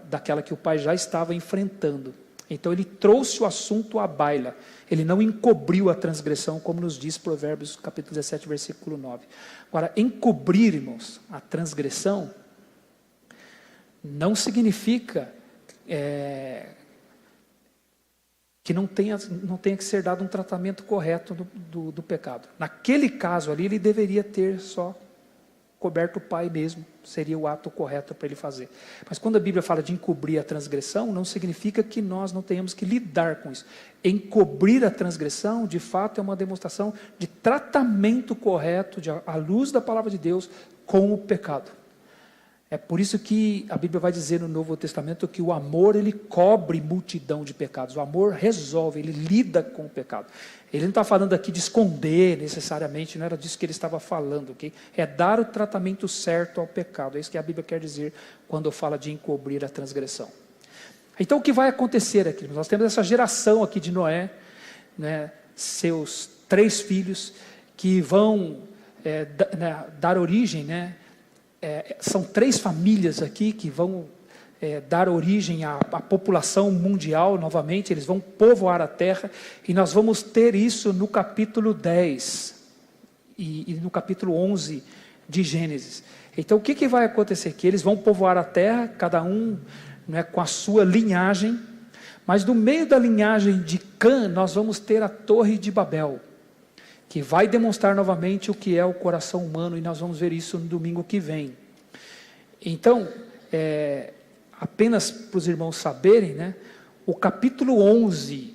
daquela que o pai já estava enfrentando. Então ele trouxe o assunto à baila, ele não encobriu a transgressão, como nos diz Provérbios capítulo 17, versículo 9. Agora, encobrir, irmãos, a transgressão, não significa que não tenha que ser dado um tratamento correto do pecado. Naquele caso ali, ele deveria ter só coberto o pai mesmo, seria o ato correto para ele fazer. Mas quando a Bíblia fala de encobrir a transgressão, não significa que nós não tenhamos que lidar com isso. Encobrir a transgressão, de fato, é uma demonstração de tratamento correto, à luz da palavra de Deus, com o pecado. É por isso que a Bíblia vai dizer no Novo Testamento que o amor, ele cobre multidão de pecados. O amor resolve, ele lida com o pecado. Ele não está falando aqui de esconder necessariamente, não era disso que ele estava falando, ok? É dar o tratamento certo ao pecado. É isso que a Bíblia quer dizer quando fala de encobrir a transgressão. Então o que vai acontecer aqui? Nós temos essa geração aqui de Noé, né, seus 3 filhos, que vão dar origem, né? São 3 famílias aqui que vão dar origem à população mundial novamente, eles vão povoar a terra, e nós vamos ter isso no capítulo 10 e no capítulo 11 de Gênesis. Então o que vai acontecer? Que eles vão povoar a terra, cada um, né, com a sua linhagem, mas no meio da linhagem de Cã, nós vamos ter a Torre de Babel, que vai demonstrar novamente o que é o coração humano, e nós vamos ver isso no domingo que vem. Então, apenas para os irmãos saberem, né, o capítulo 11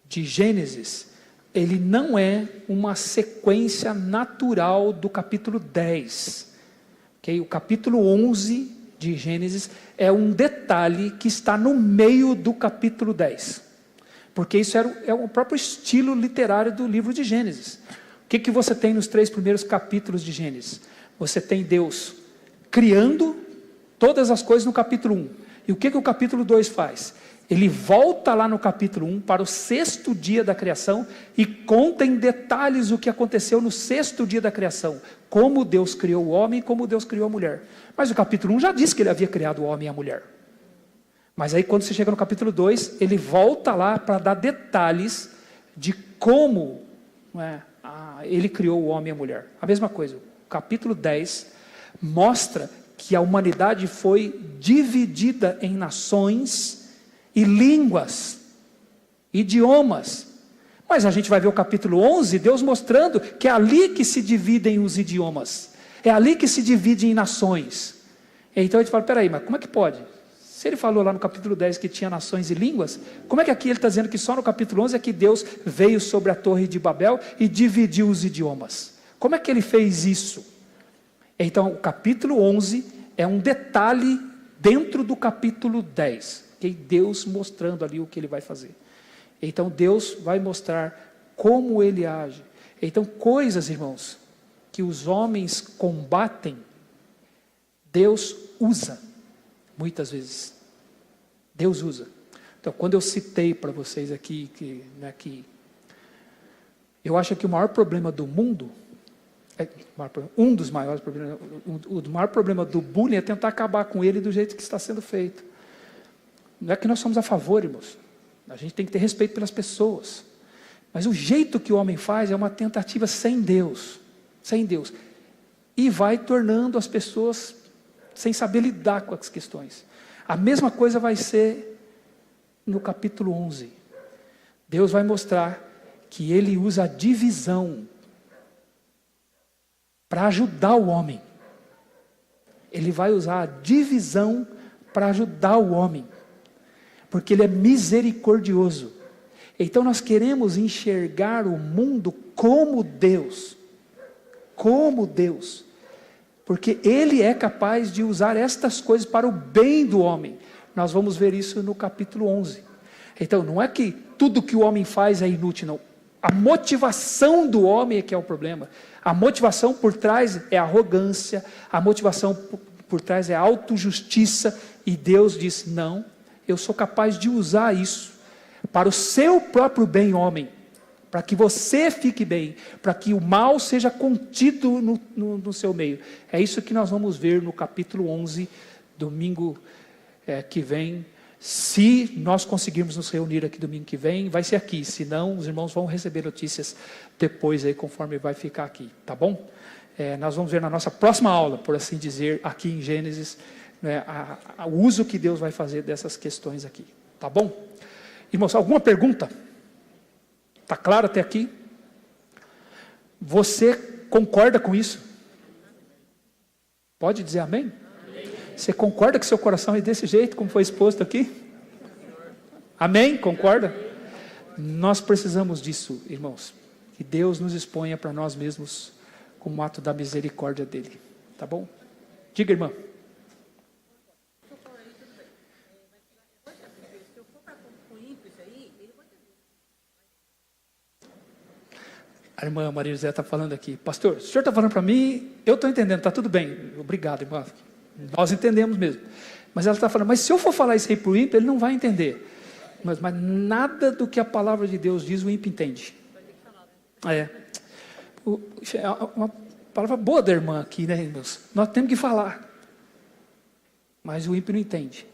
de Gênesis, ele não é uma sequência natural do capítulo 10. Okay? O capítulo 11 de Gênesis é um detalhe que está no meio do capítulo 10. Porque isso é o próprio estilo literário do livro de Gênesis. O que você tem nos 3 primeiros capítulos de Gênesis? Você tem Deus criando todas as coisas no capítulo 1. E o que o capítulo 2 faz? Ele volta lá no capítulo 1 para o 6º dia da criação e conta em detalhes o que aconteceu no 6º dia da criação. Como Deus criou o homem e como Deus criou a mulher. Mas o capítulo 1 já disse que ele havia criado o homem e a mulher. Mas aí quando você chega no capítulo 2, ele volta lá para dar detalhes de como ele criou o homem e a mulher. A mesma coisa, o capítulo 10 mostra que a humanidade foi dividida em nações e línguas, idiomas. Mas a gente vai ver o capítulo 11, Deus mostrando que é ali que se dividem os idiomas, é ali que se dividem em nações. Então a gente fala, peraí, mas como é que pode? Se ele falou lá no capítulo 10 que tinha nações e línguas, como é que aqui ele está dizendo que só no capítulo 11 é que Deus veio sobre a torre de Babel e dividiu os idiomas? Como é que ele fez isso? Então o capítulo 11 é um detalhe dentro do capítulo 10. Que Deus mostrando ali o que ele vai fazer. Então Deus vai mostrar como ele age. Então coisas, irmãos, que os homens combatem, Deus usa, muitas vezes. Deus usa. Então quando eu citei para vocês aqui, que eu acho que o maior problema do mundo, um dos maiores problemas, o maior problema do bullying é tentar acabar com ele do jeito que está sendo feito. Não é que nós somos a favor, irmãos. A gente tem que ter respeito pelas pessoas. Mas o jeito que o homem faz é uma tentativa sem Deus. Sem Deus. E vai tornando as pessoas sem saber lidar com as questões. A mesma coisa vai ser no capítulo 11. Deus vai mostrar que ele usa a divisão para ajudar o homem. Ele vai usar a divisão para ajudar o homem. Porque ele é misericordioso. Então nós queremos enxergar o mundo como Deus. Como Deus. Porque ele é capaz de usar estas coisas para o bem do homem. Nós vamos ver isso no capítulo 11. Então não é que tudo que o homem faz é inútil, não. A motivação do homem é que é o problema. A motivação por trás é arrogância. A motivação por trás é autojustiça. E Deus diz, não. Eu sou capaz de usar isso para o seu próprio bem, homem, para que você fique bem, para que o mal seja contido no seu meio. É isso que nós vamos ver no capítulo 11, domingo que vem. Se nós conseguirmos nos reunir aqui domingo que vem, vai ser aqui. Se não, os irmãos vão receber notícias depois, aí, conforme vai ficar aqui, tá bom? Nós vamos ver na nossa próxima aula, por assim dizer, aqui em Gênesis, o uso que Deus vai fazer dessas questões aqui, tá bom? Irmãos, alguma pergunta? Está claro até aqui? Você concorda com isso? Pode dizer amém? Amém. Você concorda que seu coração é desse jeito, como foi exposto aqui? Amém? Concorda? Nós precisamos disso, irmãos. Que Deus nos exponha para nós mesmos como um ato da misericórdia dele, tá bom? Diga, irmã. A irmã Maria José está falando aqui, pastor, o senhor está falando para mim, eu estou entendendo, está tudo bem, obrigado, irmã, nós entendemos mesmo, mas ela está falando, mas se eu for falar isso aí para o ímpio, ele não vai entender, mas nada do que a palavra de Deus diz, o ímpio entende. É uma palavra boa da irmã aqui, né, irmãos? Nós temos que falar, mas o ímpio não entende.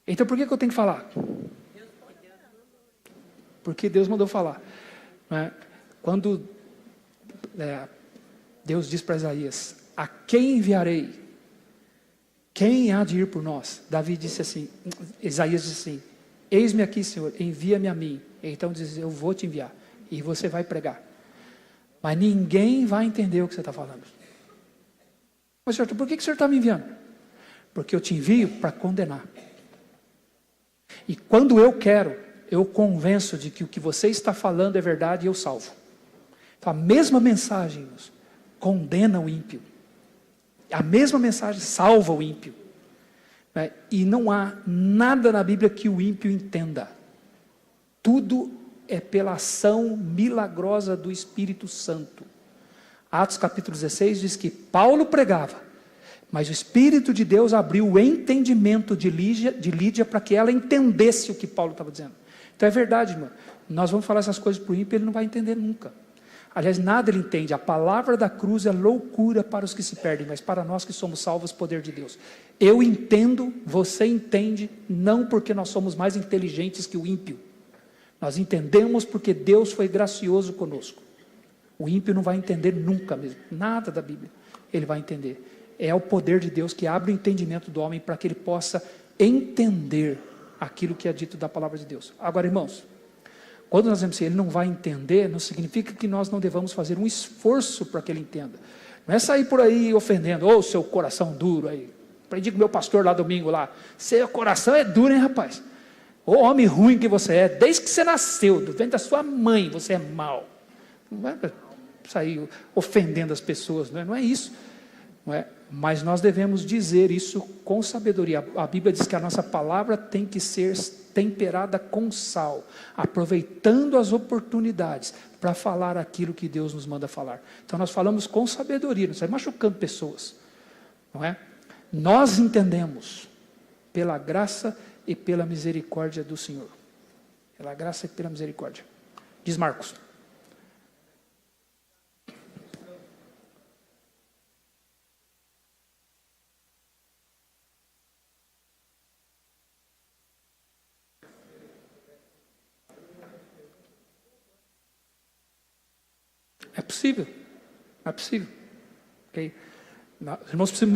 Então por que eu tenho que falar? Porque Deus mandou falar, né? Quando Deus diz para Isaías, a quem enviarei? Quem há de ir por nós? Davi disse assim, Isaías disse assim, eis-me aqui, Senhor, envia-me a mim. Então diz, eu vou te enviar, e você vai pregar. Mas ninguém vai entender o que você está falando. Mas senhor, por que o senhor está me enviando? Porque eu te envio para condenar. E quando eu quero, eu convenço de que o que você está falando é verdade e eu salvo. Então, a mesma mensagem, irmãos, condena o ímpio. A mesma mensagem salva o ímpio. Né? E não há nada na Bíblia que o ímpio entenda. Tudo é pela ação milagrosa do Espírito Santo. Atos capítulo 16 diz que Paulo pregava, Mas o Espírito de Deus abriu o entendimento de Lídia para que ela entendesse o que Paulo estava dizendo. Então é verdade, irmão. Nós vamos falar essas coisas para o ímpio, ele não vai entender nunca. Aliás, nada ele entende. A palavra da cruz é loucura para os que se perdem, mas para nós que somos salvos, poder de Deus. Eu entendo, você entende, não porque nós somos mais inteligentes que o ímpio. Nós entendemos porque Deus foi gracioso conosco. O ímpio não vai entender nunca mesmo, nada da Bíblia ele vai entender. É o poder de Deus que abre o entendimento do homem para que ele possa entender aquilo que é dito da palavra de Deus. Agora, irmãos, quando nós dizemos que ele não vai entender, não significa que nós não devamos fazer um esforço para que ele entenda. Não é sair por aí ofendendo, ô seu coração duro aí. Aprendi com o meu pastor lá domingo lá, seu coração é duro, hein, rapaz? Ô homem ruim que você é, desde que você nasceu, do ventre da sua mãe, você é mau. Não é sair ofendendo as pessoas, não é isso. Não é? Mas nós devemos dizer isso com sabedoria. A Bíblia diz que a nossa palavra tem que ser temperada com sal, aproveitando as oportunidades para falar aquilo que Deus nos manda falar. Então nós falamos com sabedoria, não sai machucando pessoas, não é? Nós entendemos pela graça e pela misericórdia do Senhor. Pela graça e pela misericórdia. Diz Marcos. É possível. É possível. Okay? Os irmãos precisam...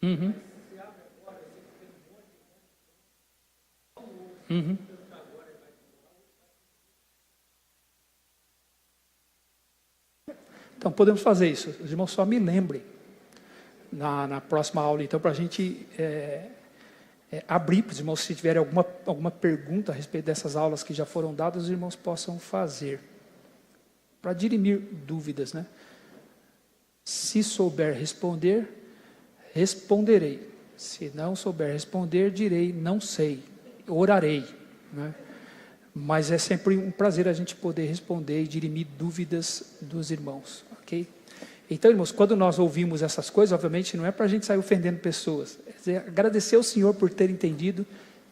Uhum. Uhum. Então podemos fazer isso. Os irmãos só me lembrem na próxima aula, então, para a gente abrir para os irmãos, se tiverem alguma pergunta a respeito dessas aulas que já foram dadas, os irmãos possam fazer, para dirimir dúvidas, né? Se souber responder, responderei. Se não souber responder, direi, não sei, orarei, né? Mas é sempre um prazer a gente poder responder e dirimir dúvidas dos irmãos, ok? Então, irmãos, quando nós ouvimos essas coisas, obviamente não é para a gente sair ofendendo pessoas, é dizer, agradecer ao Senhor por ter entendido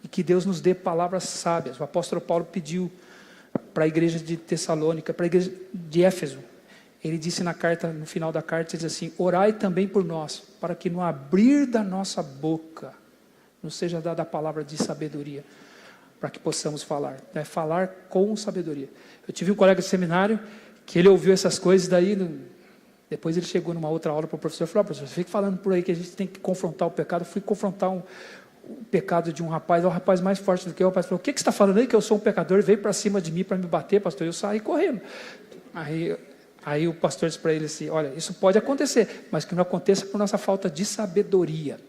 e que Deus nos dê palavras sábias. O apóstolo Paulo pediu para a igreja de Tessalônica, para a igreja de Éfeso, ele disse na carta, no final da carta, ele diz assim, orai também por nós, para que no abrir da nossa boca, nos seja dada a palavra de sabedoria, para que possamos falar, né? Falar com sabedoria. Eu tive um colega de seminário, que ele ouviu essas coisas, daí, depois ele chegou numa outra aula para o professor, e falou, professor, você fica falando por aí que a gente tem que confrontar o pecado. Eu fui confrontar o pecado de um rapaz, é o rapaz mais forte do que eu. O rapaz falou, o que você está falando aí, que eu sou um pecador? Ele veio para cima de mim para me bater, pastor, eu saí correndo. Aí o pastor disse para ele assim, olha, isso pode acontecer, mas que não aconteça por nossa falta de sabedoria.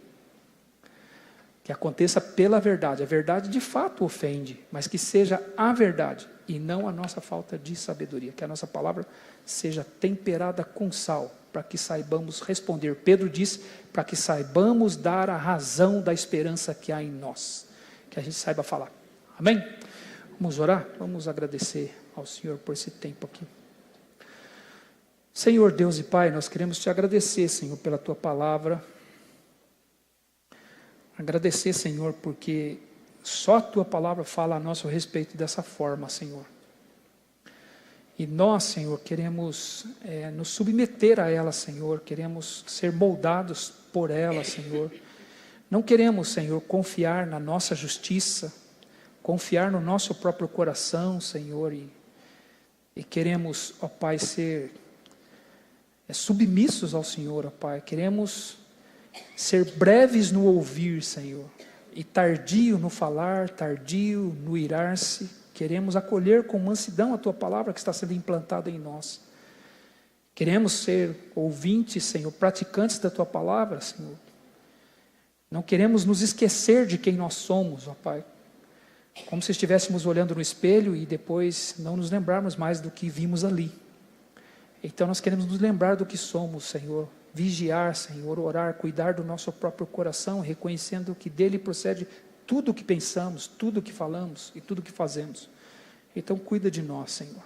Que aconteça pela verdade. A verdade de fato ofende, mas que seja a verdade e não a nossa falta de sabedoria. Que a nossa palavra seja temperada com sal, para que saibamos responder. Pedro disse, para que saibamos dar a razão da esperança que há em nós. Que a gente saiba falar. Amém? Vamos orar? Vamos agradecer ao Senhor por esse tempo aqui. Senhor Deus e Pai, nós queremos te agradecer, Senhor, pela tua palavra. Agradecer, Senhor, porque só a tua palavra fala a nosso respeito dessa forma, Senhor. E nós, Senhor, queremos nos submeter a ela, Senhor. Queremos ser moldados por ela, Senhor. Não queremos, Senhor, confiar na nossa justiça, confiar no nosso próprio coração, Senhor. E queremos, ó Pai, ser submissos ao Senhor, ó Pai. Queremos ser breves no ouvir, Senhor, e tardio no falar, tardio no irar-se. Queremos acolher com mansidão a tua palavra que está sendo implantada em nós. Queremos ser ouvintes, Senhor, praticantes da tua palavra, Senhor. Não queremos nos esquecer de quem nós somos, ó Pai, como se estivéssemos olhando no espelho e depois não nos lembrarmos mais do que vimos ali. Então nós queremos nos lembrar do que somos, Senhor. Vigiar, Senhor, orar, cuidar do nosso próprio coração, reconhecendo que dele procede tudo o que pensamos, tudo o que falamos e tudo o que fazemos. Então cuida de nós, Senhor.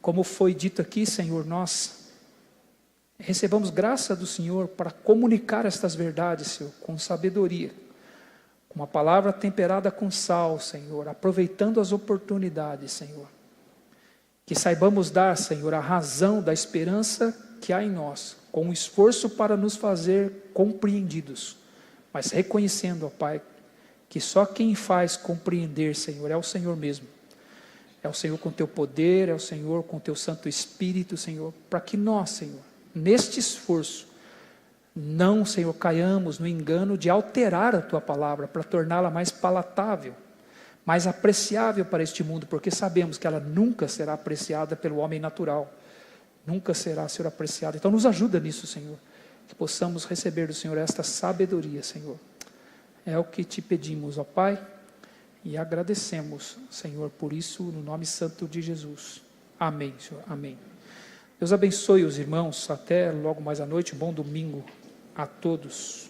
Como foi dito aqui, Senhor, nós Recebamos graça do Senhor para comunicar estas verdades, Senhor, com sabedoria, com uma palavra temperada com sal, Senhor, aproveitando as oportunidades, Senhor. Que saibamos dar, Senhor, a razão da esperança que há em nós, com um esforço para nos fazer compreendidos, mas reconhecendo, ó Pai, que só quem faz compreender, Senhor, é o Senhor mesmo. É o Senhor com teu poder, é o Senhor com teu Santo Espírito, Senhor, para que nós, Senhor, neste esforço, não, Senhor, caiamos no engano de alterar a tua palavra para torná-la mais palatável, mais apreciável para este mundo, porque sabemos que ela nunca será apreciada pelo homem natural, nunca será, Senhor, apreciada. Então nos ajuda nisso, Senhor, que possamos receber do Senhor esta sabedoria, Senhor. É o que te pedimos, ó Pai, e agradecemos, Senhor, por isso, no nome santo de Jesus. Amém, Senhor, amém. Deus abençoe os irmãos, até logo mais à noite, bom domingo a todos.